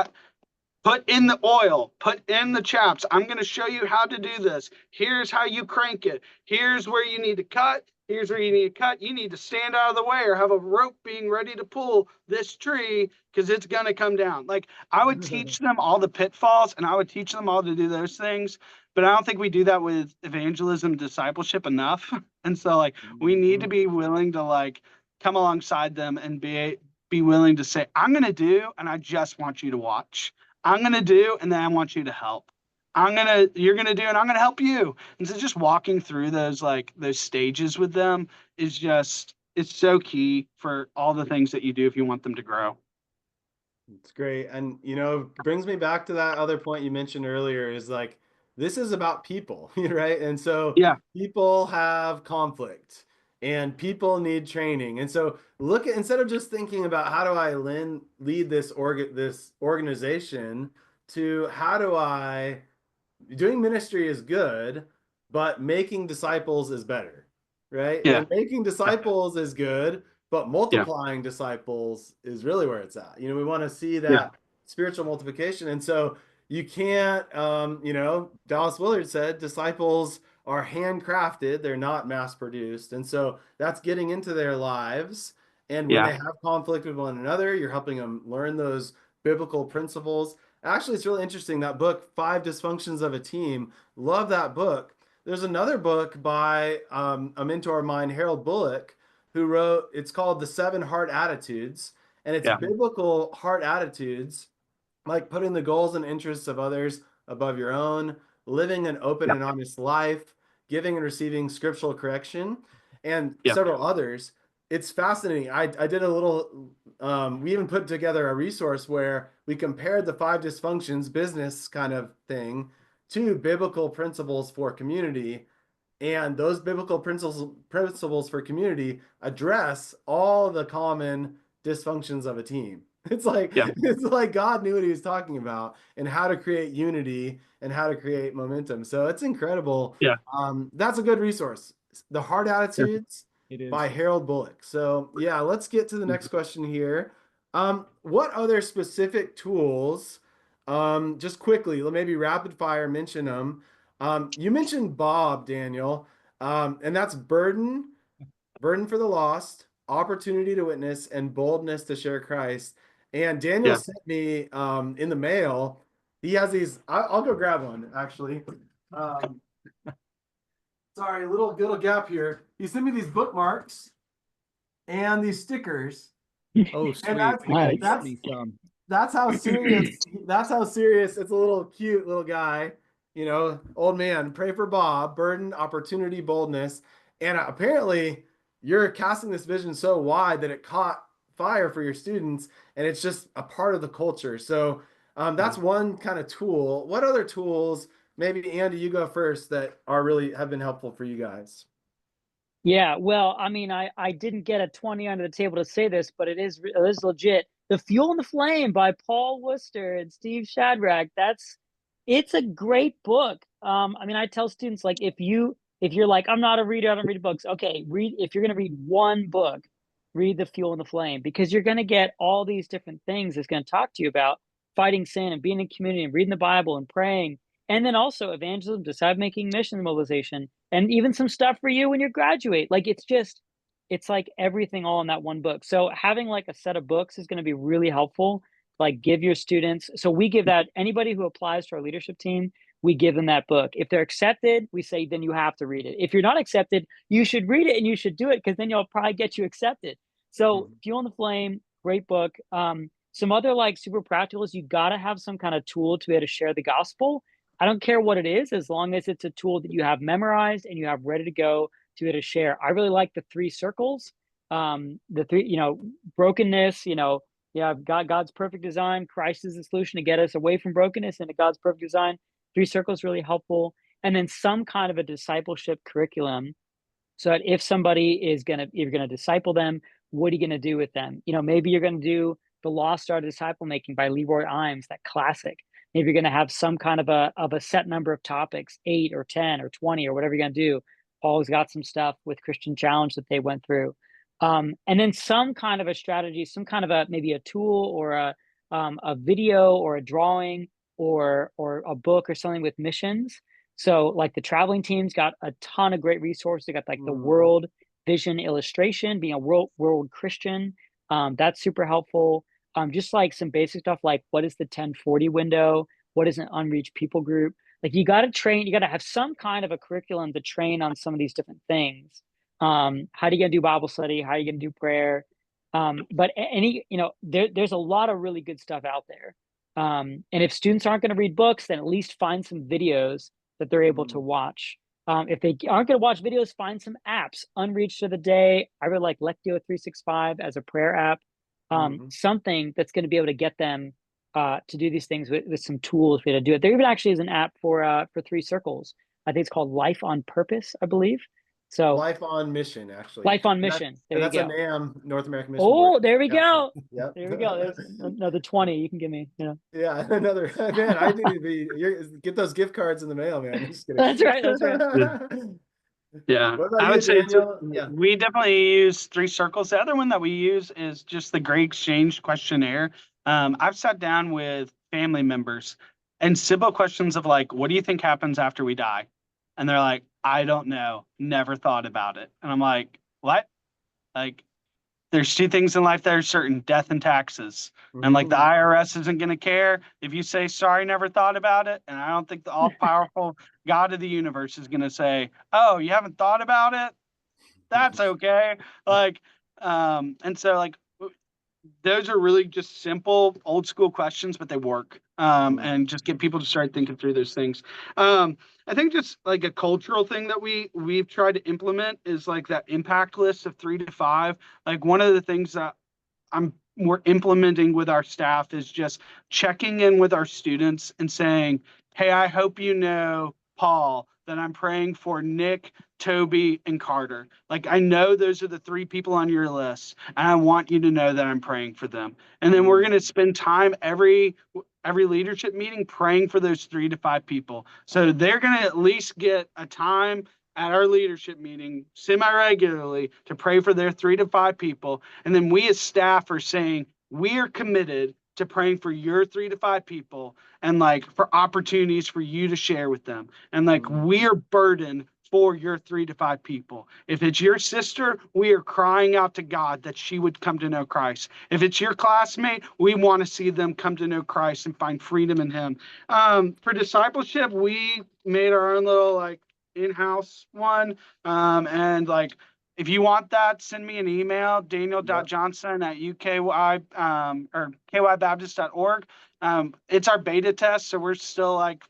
put in the oil, put in the chaps. I'm going to show you how to do this. Here's how you crank it. Here's where you need to cut. Here's where you need to cut. You need to stand out of the way or have a rope being ready to pull this tree because it's going to come down. Like I would teach them all the pitfalls and I would teach them all to do those things. But I don't think we do that with evangelism, discipleship enough. And so like we need to be willing to like come alongside them and be willing to say, I'm going to do, and I just want you to watch. I'm going to do, and then I want you to help. You're going to do, and I'm going to help you. And so just walking through those stages with them is just, it's so key for all the things that you do if you want them to grow. It's great. And, brings me back to that other point you mentioned earlier is like, this is about people, right? And so people have conflict and people need training. And so instead of just thinking about how do I lead this organization to how do I, doing ministry is good, but making disciples is better, right? Yeah. And making disciples is good, but multiplying disciples is really where it's at. We want to see that spiritual multiplication. And so you can't, Dallas Willard said, disciples are handcrafted. They're not mass produced. And so that's getting into their lives. And when they have conflict with one another, you're helping them learn those biblical principles. Actually, it's really interesting. That book, 5 Dysfunctions of a Team, love that book. There's another book by a mentor of mine, Harold Bullock, who wrote, it's called The 7 Heart Attitudes. And it's biblical heart attitudes, like putting the goals and interests of others above your own, living an open and honest life, giving and receiving scriptural correction, and several others. It's fascinating. I did a little, we even put together a resource where we compared the 5 dysfunctions, business kind of thing, to biblical principles for community. And those biblical principles for community address all the common dysfunctions of a team. It's like God knew what he was talking about and how to create unity and how to create momentum. So it's incredible. Yeah. That's a good resource. The Heart Attitudes by Harold Bullock. So let's get to the next question here. What other specific tools, just quickly, maybe rapid fire, mention them. You mentioned Bob, Daniel, and that's burden for the lost, opportunity to witness, and boldness to share Christ. And Daniel sent me in the mail. He has these. I'll go grab one, actually. Sorry, little gap here. He sent me these bookmarks and these stickers. Oh, sweet. That's how serious. That's how serious. It's a little cute little guy. Old man. Pray for Bob. Burden, opportunity, boldness, and apparently you're casting this vision so wide that it caught fire for your students, and it's just a part of the culture. So that's one kind of tool. What other tools, maybe Andy, you go first, that have been helpful for you guys? Yeah, well, I mean, I didn't get a 20 under the table to say this, but it is legit. The Fuel and the Flame by Paul Worcester and Steve Shadrach. It's a great book. I mean, I tell students, like, if you're like, I'm not a reader, I don't read books. Okay, if you're going to read one book, read The Fuel and the Flame, because you're going to get all these different things it's going to talk to you about fighting sin and being in community and reading the Bible and praying. And then also evangelism, disciple making, mission mobilization, and even some stuff for you when you graduate. Like, it's like everything all in that one book. So having like a set of books is going to be really helpful. Like, give your students. So we give that, anybody who applies to our leadership team, we give them that book. If they're accepted, we say, then you have to read it. If you're not accepted, you should read it and you should do it, because then you'll probably get you accepted. So Fuel and the Flame, great book. Some other like super practicals, you got to have some kind of tool to be able to share the gospel. I don't care what it is, as long as it's a tool that you have memorized and you have ready to go to be able to share. I really like the 3 circles. The 3, brokenness, God's perfect design. Christ is the solution to get us away from brokenness into God's perfect design. 3 circles really helpful. And then some kind of a discipleship curriculum, so that if somebody you're gonna disciple them, what are you gonna do with them? Maybe you're gonna do The Lost Art of Disciple Making by Leroy Imes, that classic. Maybe you're gonna have some kind of a set number of topics, 8 or 10 or 20 or whatever you're gonna do. Paul's got some stuff with Christian Challenge that they went through. And then some kind of a strategy, some kind of maybe a tool or a video or a drawing or a book or something with missions. So like the traveling team's got a ton of great resources. They got like the world vision illustration, being a world Christian. That's super helpful. Just like some basic stuff like what is the 1040 window? What is an unreached people group? Like you got to have some kind of a curriculum to train on some of these different things. How are you going to do Bible study? How are you going to do prayer? But there's a lot of really good stuff out there. And if students aren't going to read books, then at least find some videos that they're able to watch. If they aren't going to watch videos, find some apps. Unreached of the Day. I really like Lectio 365 as a prayer app. Something that's going to be able to get them to do these things with some tools for you to do it. There even actually is an app for 3 circles. I think it's called Life on Purpose, I believe. So Life on Mission, actually. Life on Mission. That's a NAM, North American Mission. Oh, Board. there we go. Yep. There we go. There's another 20 you can give me. Yeah, another. Man, I need to be. Get those gift cards in the mail, man. Just kidding. That's right. That's right. Yeah, I would say we definitely use 3 circles. The other one that we use is just the Great Exchange questionnaire. I've sat down with family members and simple questions of like, what do you think happens after we die? And they're like, I don't know, never thought about it. And I'm like, what? Like, there's 2 things in life that are certain: death and taxes. And like the IRS isn't going to care if you say, sorry, never thought about it. And I don't think the all powerful God of the universe is going to say, oh, you haven't thought about it? That's okay. And so like, those are really just simple old school questions, but they work, and just get people to start thinking through those things. I think just like a cultural thing that we've tried to implement is like that impact list of 3 to 5. Like one of the things that we're implementing with our staff is just checking in with our students and saying, hey, I hope you know, Paul, that I'm praying for Nick, Toby, and Carter. Like, I know those are the 3 people on your list, and I want you to know that I'm praying for them. And then we're going to spend time every leadership meeting praying for those 3 to 5 people. So they're going to at least get a time at our leadership meeting semi-regularly to pray for their 3 to 5 people. And then we as staff are saying, we are committed to praying for your 3 to 5 people and like for opportunities for you to share with them. And like, we are burdened for your 3 to 5 people. If it's your sister, we are crying out to God that she would come to know Christ. If it's your classmate, we want to see them come to know Christ and find freedom in him. For discipleship, we made our own little like in-house one. And like, if you want that, send me an email, daniel.johnson@uky or kybaptist.org. It's our beta test, so we're still like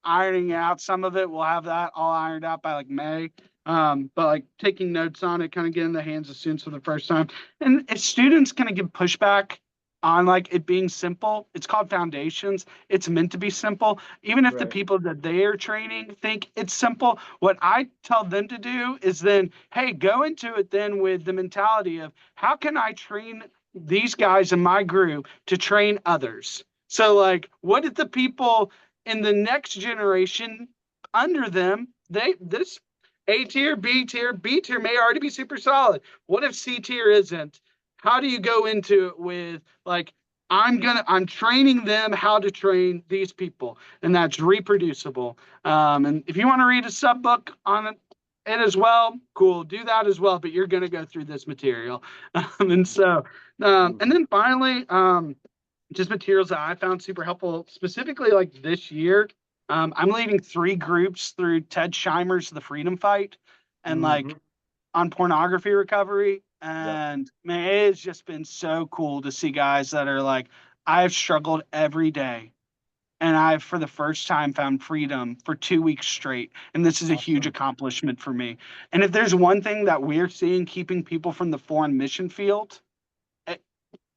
ironing out some of it. We'll have that all ironed out by like May. But like taking notes on it, kind of getting the hands of students for the first time. And if students kind of give pushback on like it being simple, it's called Foundations. It's meant to be simple. Even if the people that they are training think it's simple, what I tell them to do is then, hey, go into it then with the mentality of how can I train these guys in my group to train others? So like, what if the people in the next generation under them, this A tier, B tier may already be super solid. What if C tier isn't? How do you go into it with like, I'm training them how to train these people, and that's reproducible. And if you want to read a sub book on it as well, cool, do that as well, but you're going to go through this material. And then finally, just materials that I found super helpful, specifically like this year. I'm leading 3 groups through Ted Scheimer's The Freedom Fight and like on pornography recovery. And man, it has just been so cool to see guys that are like, I've struggled every day and I've, for the first time, found freedom for 2 weeks straight. And this is a huge Awesome. accomplishment for me. And if there's one thing that we're seeing keeping people from the foreign mission field,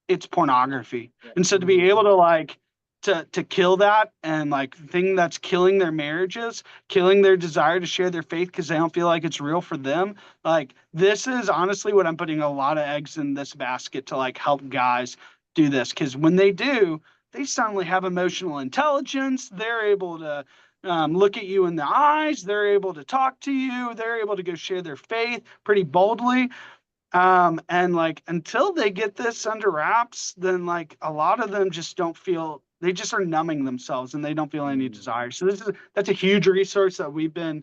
it's pornography. And so to be able to like to kill that, and like the thing that's killing their marriages, killing their desire to share their faith because they don't feel like it's real for them, like this is honestly what I'm putting a lot of eggs in this basket to like help guys do this, because when they do, they suddenly have emotional intelligence. They're able to look at you in the eyes. They're able to talk to you. They're able to go share their faith pretty boldly. And like until they get this under wraps, then like a lot of them just don't feel, they just are numbing themselves and they don't feel any desire. So that's a huge resource that we've been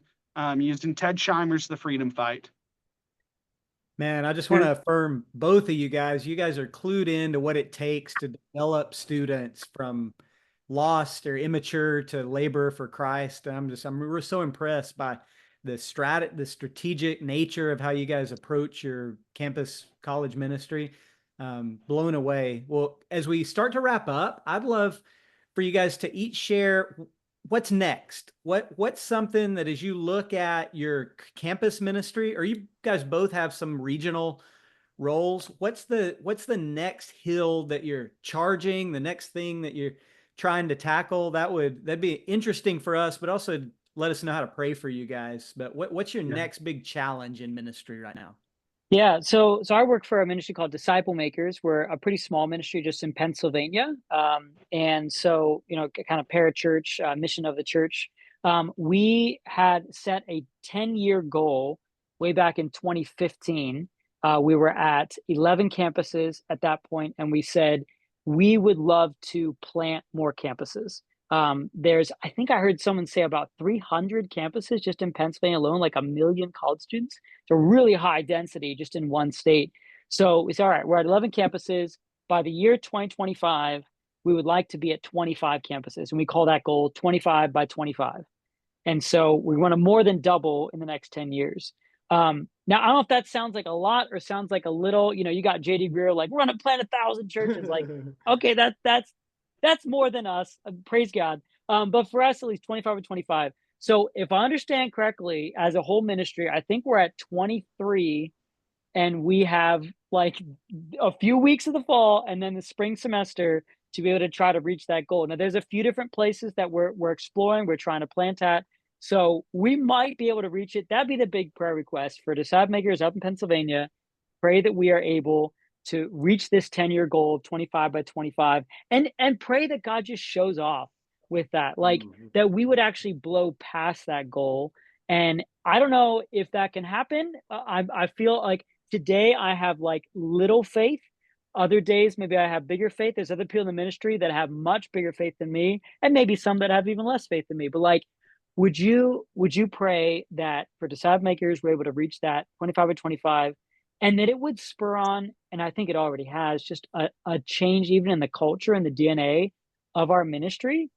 using. Ted Scheimer's The Freedom Fight. Man, I just want to affirm both of you guys. You guys are clued into what it takes to develop students from lost or immature to labor for Christ. We're so impressed by the strategic nature of how you guys approach your campus college ministry. Blown away. Well, as we start to wrap up, I'd love for you guys to each share what's next. What's something that as you look at your campus ministry, or you guys both have some regional roles, what's the next hill that you're charging, the next thing that you're trying to tackle? That'd be interesting for us, but also let us know how to pray for you guys. But what's your next big challenge in ministry right now? Yeah, so I work for a ministry called Disciple Makers. We're a pretty small ministry just in Pennsylvania. And so, kind of parachurch, mission of the church. We had set a 10-year goal way back in 2015. We were at 11 campuses at that point, and we said we would love to plant more campuses. I think I heard someone say about 300 campuses just in Pennsylvania alone, like 1 million college students. It's a really high density just in one state. So we said, all right, we're at 11 campuses. By the year 2025, we would like to be at 25 campuses. And we call that goal 25 by 25. And so we want to more than double in the next 10 years. Now, I don't know if that sounds like a lot or sounds like a little, you got JD Greer, like, we're going to plant 1,000 churches. Like, okay, that's more than us. Praise God. But for us, at least 25 or 25. So if I understand correctly, as a whole ministry, I think we're at 23, and we have like a few weeks of the fall and then the spring semester to be able to try to reach that goal. Now, there's a few different places that we're exploring. We're trying to plant at. So we might be able to reach it. That'd be the big prayer request for Disciple Makers up in Pennsylvania. Pray that we are able to reach this 10-year goal of 25 by 25, and pray that God just shows off with that, like that we would actually blow past that goal. And I don't know if that can happen. I feel like today I have like little faith. Other days, maybe I have bigger faith. There's other people in the ministry that have much bigger faith than me, and maybe some that have even less faith than me. But like, would you pray that for Disciple Makers, we're able to reach that 25 by 25, and that it would spur on, and I think it already has, just a change even in the culture and the DNA of our ministry,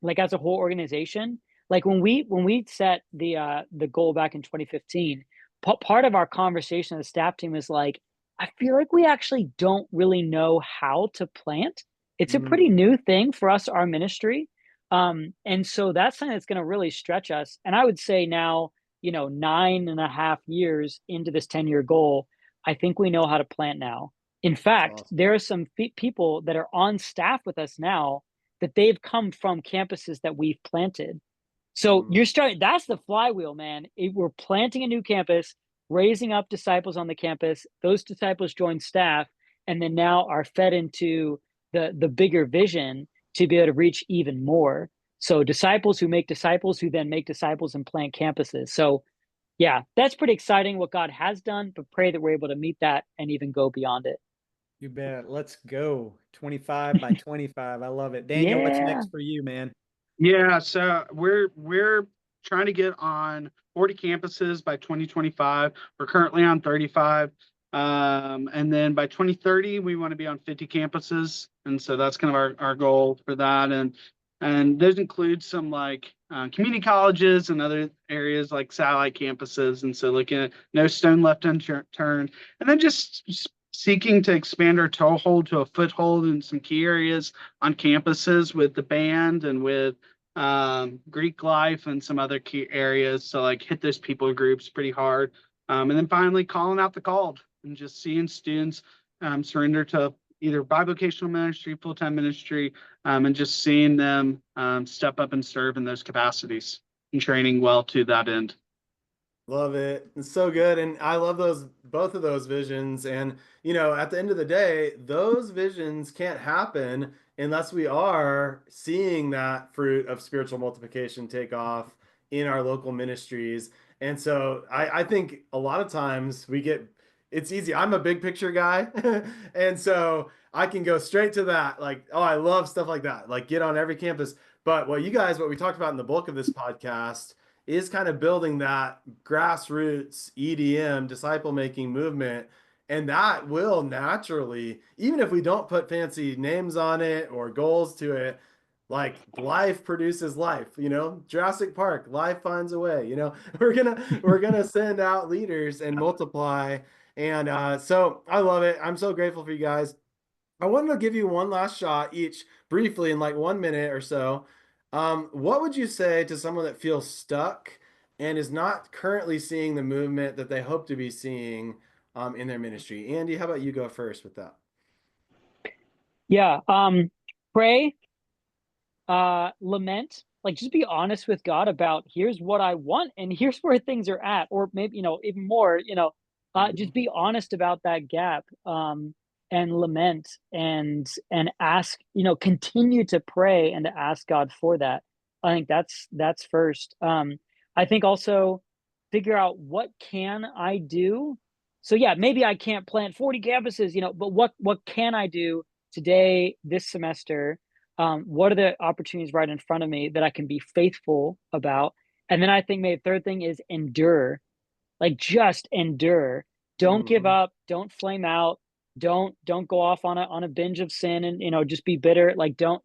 like as a whole organization. Like when we set the goal back in 2015, part of our conversation as a staff team is like, I feel like we actually don't really know how to plant. It's a pretty new thing for us, our ministry. And so that's something that's going to really stretch us. And I would say now, 9.5 years into this 10-year goal, I think we know how to plant now. In fact, awesome. There are some people that are on staff with us now that they've come from campuses that we've planted. So that's the flywheel, man. We're planting a new campus, raising up disciples on the campus. Those disciples join staff, and then now are fed into the bigger vision to be able to reach even more. So disciples who make disciples, who then make disciples and plant campuses. So yeah, that's pretty exciting what God has done, but pray that we're able to meet that and even go beyond it. You bet. Let's go. 25 by 25. I love it. Daniel, what's next for you, man? Yeah, so we're trying to get on 40 campuses by 2025. We're currently on 35. And then by 2030, we want to be on 50 campuses. And so that's kind of our goal for that. And those include some like community colleges and other areas like satellite campuses. And so looking at no stone left unturned, and then just seeking to expand our toehold to a foothold in some key areas on campuses with the band and with Greek life and some other key areas. So like hit those people groups pretty hard. And then finally calling out the called and just seeing students surrender to either bivocational ministry, full-time ministry, and just seeing them step up and serve in those capacities and training well to that end. Love it. It's so good. And I love both of those visions. And, at the end of the day, those visions can't happen unless we are seeing that fruit of spiritual multiplication take off in our local ministries. And so I think a lot of times it's easy. I'm a big picture guy. And so I can go straight to that. Like, oh, I love stuff like that. Like get on every campus. But what we talked about in the bulk of this podcast is kind of building that grassroots EDM disciple making movement. And that will naturally, even if we don't put fancy names on it or goals to it, like life produces life, Jurassic Park, life finds a way, we're gonna send out leaders and multiply. And so I love it. I'm so grateful for you guys. I wanted to give you one last shot each briefly in like 1 minute or so. What would you say to someone that feels stuck and is not currently seeing the movement that they hope to be seeing in their ministry? Andy, how about you go first with that? Yeah. Pray, lament, like just be honest with God about here's what I want and here's where things are at, or maybe, even more, just be honest about that gap. And lament and ask, continue to pray and to ask God for that. I think that's first. I think also figure out what can I do. So yeah, maybe I can't plant 40 campuses, but what can I do today, this semester? What are the opportunities right in front of me that I can be faithful about? And then I think maybe the third thing is endure, like just endure. Don't give up, don't flame out. Don't go off on a binge of sin and just be bitter. Like don't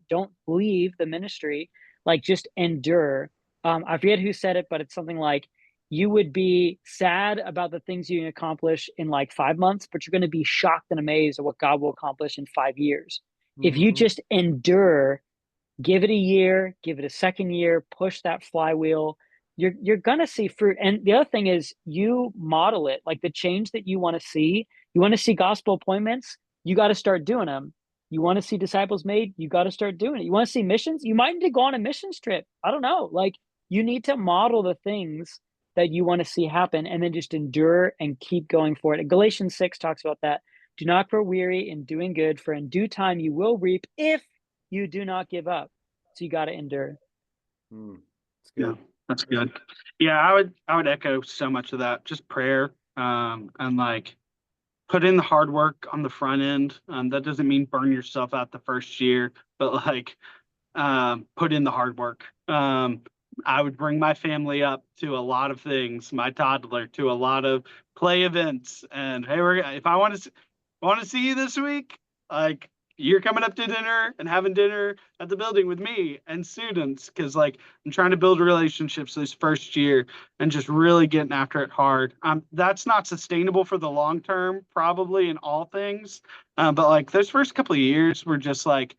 leave the ministry. Like just endure. I forget who said it, but it's something like you would be sad about the things you can accomplish in like 5 months, but you're going to be shocked and amazed at what God will accomplish in 5 years. If you just endure, give it a year, give it a second year, push that flywheel, you're gonna see fruit. And the other thing is you model it, like the change that you want to see. You want to see gospel appointments, you got to start doing them. You want to see disciples made, you got to start doing it. You want to see missions, you might need to go on a missions trip. I don't know. Like you need to model the things that you want to see happen and then just endure and keep going for it. And Galatians 6 talks about that. Do not grow weary in doing good, for in due time you will reap if you do not give up. So you got to endure. That's good. Yeah, that's good. Yeah, I would echo so much of that. Just prayer, and like put in the hard work on the front end. That doesn't mean burn yourself out the first year, but like put in the hard work. I would bring my family up to a lot of things, my toddler to a lot of play events, and hey, if I want to see you this week, like you're coming up to dinner and having dinner at the building with me and students, because like I'm trying to build relationships this first year and just really getting after it hard. That's not sustainable for the long term, probably in all things, but like those first couple of years were just like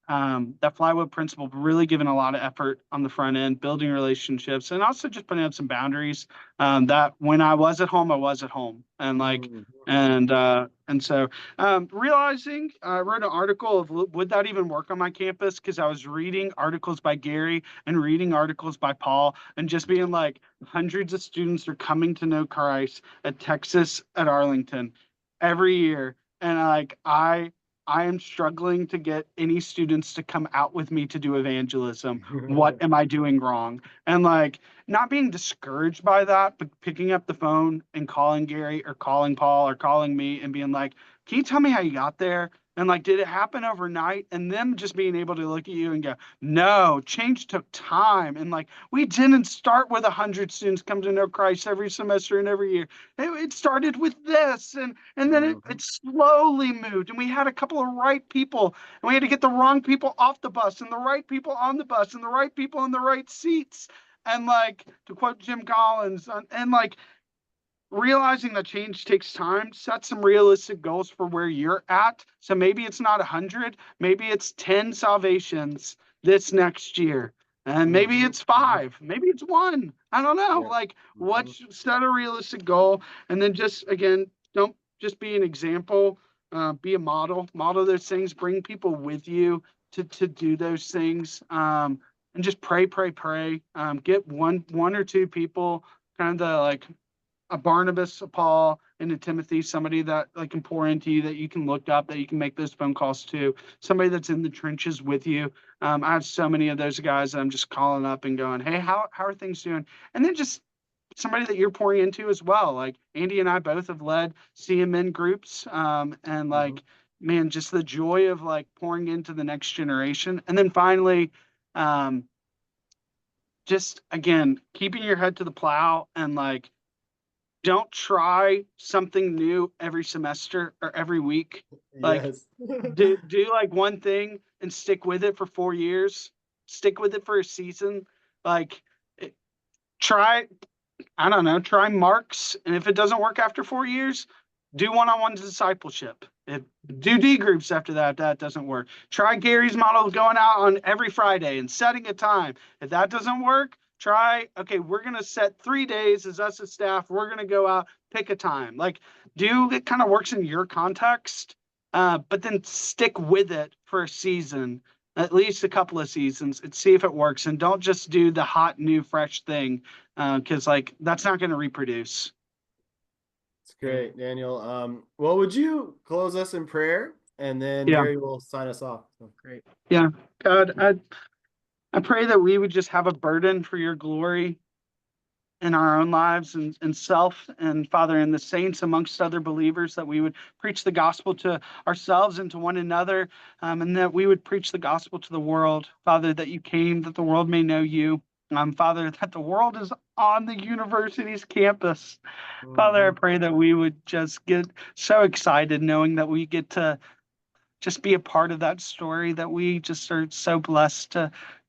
that flywheel principle, really giving a lot of effort on the front end, building relationships, and also just putting up some boundaries. That when I was at home, I was at home, and like, and so realizing I wrote an article of would that even work on my campus, because I was reading articles by Gary and reading articles by Paul, and just being like, hundreds of students are coming to know Christ at Texas at Arlington every year, and like I am struggling to get any students to come out with me to do evangelism. What am I doing wrong? And like not being discouraged by that, but picking up the phone and calling Gary or calling Paul or calling me and being like, can you tell me how you got there? And like, did it happen overnight? And them just being able to look at you and go, no, change took time. And like, we didn't start with 100 students come to know Christ every semester and every year. It started with this, and then it slowly moved. And we had a couple of right people, and we had to get the wrong people off the bus and the right people on the bus and the right people in the right seats. And like, to quote Jim Collins, and like, realizing that change takes time, set some realistic goals for where you're at. So maybe it's not 100, maybe it's 10 salvations this next year. And maybe it's 5, maybe it's 1. I don't know. Like, set a realistic goal, and then just, again, don't just be an example, be a model those things, bring people with you to do those things. And just pray. Get one or two people, kind of like a Barnabas, a Paul, and a Timothy, somebody that like can pour into you, that you can look up, that you can make those phone calls to, somebody that's in the trenches with you. I have so many of those guys that I'm just calling up and going, hey, how are things doing? And then just somebody that you're pouring into as well. Like Andy and I both have led CMN groups, and like, man, just the joy of like pouring into the next generation. And then finally, just again, keeping your head to the plow, and like, don't try something new every semester or every week. Like, do like one thing and stick with it for 4 years. Stick with it for a season. Like, try marks. And if it doesn't work after 4 years, do one-on-one discipleship. Do D groups after that. If that doesn't work, try Gary's model of going out on every Friday and setting a time. If that doesn't work, okay, we're going to set 3 days as us as staff. We're going to go out, pick a time. Like, it kind of works in your context, but then stick with it for a season, at least a couple of seasons, and see if it works. And don't just do the hot, new, fresh thing, because like, that's not going to reproduce. That's great, Daniel. Well, would you close us in prayer, and then Gary will sign us off? So, great. Yeah, God, I pray that we would just have a burden for your glory in our own lives and self, and Father, and the saints amongst other believers, that we would preach the gospel to ourselves and to one another, and that we would preach the gospel to the world. Father, that you came that the world may know you. Father, that the world is on the university's campus. Father, I pray that we would just get so excited knowing that we get to just be a part of that story, that we just are so blessed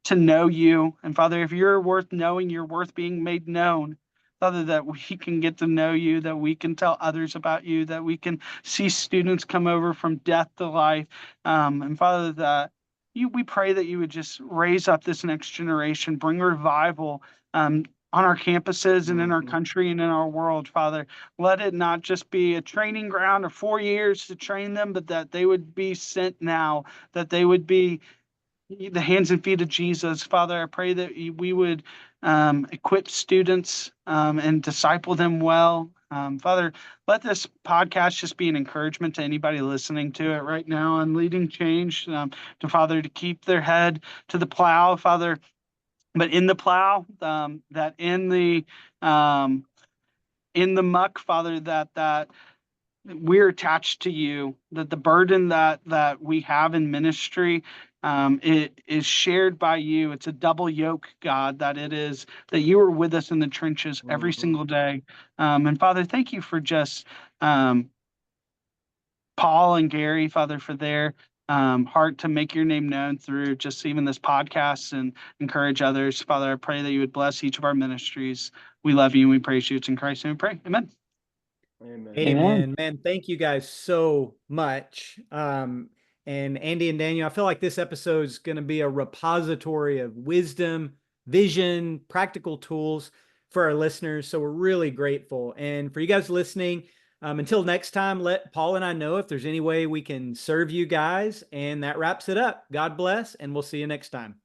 to know you. And Father, if you're worth knowing, you're worth being made known. Father, that we can get to know you, that we can tell others about you, that we can see students come over from death to life. And Father, that we pray that you would just raise up this next generation, bring revival on our campuses and in our country and in our world. Father, let it not just be a training ground of 4 years to train them, but that they would be sent now, that they would be the hands and feet of Jesus. Father, I pray that we would equip students and disciple them well. Father, let this podcast just be an encouragement to anybody listening to it right now and leading change, to Father, to keep their head to the plow, Father, but in the plow, that in the muck, Father, that we're attached to you, that the burden that we have in ministry, it is shared by you. It's a double yoke, God, that it is that you are with us in the trenches every single day. And Father, thank you for just Paul and Gary, Father, for their heart to make your name known through just even this podcast and encourage others. Father, I pray that you would bless each of our ministries. We love you and we praise you. It's in Christ's name we pray. Amen. Amen. Man, thank you guys so much. And Andy and Daniel, I feel like this episode is going to be a repository of wisdom, vision, practical tools for our listeners. So we're really grateful. And for you guys listening, until next time, let Paul and I know if there's any way we can serve you guys. And that wraps it up. God bless, and we'll see you next time.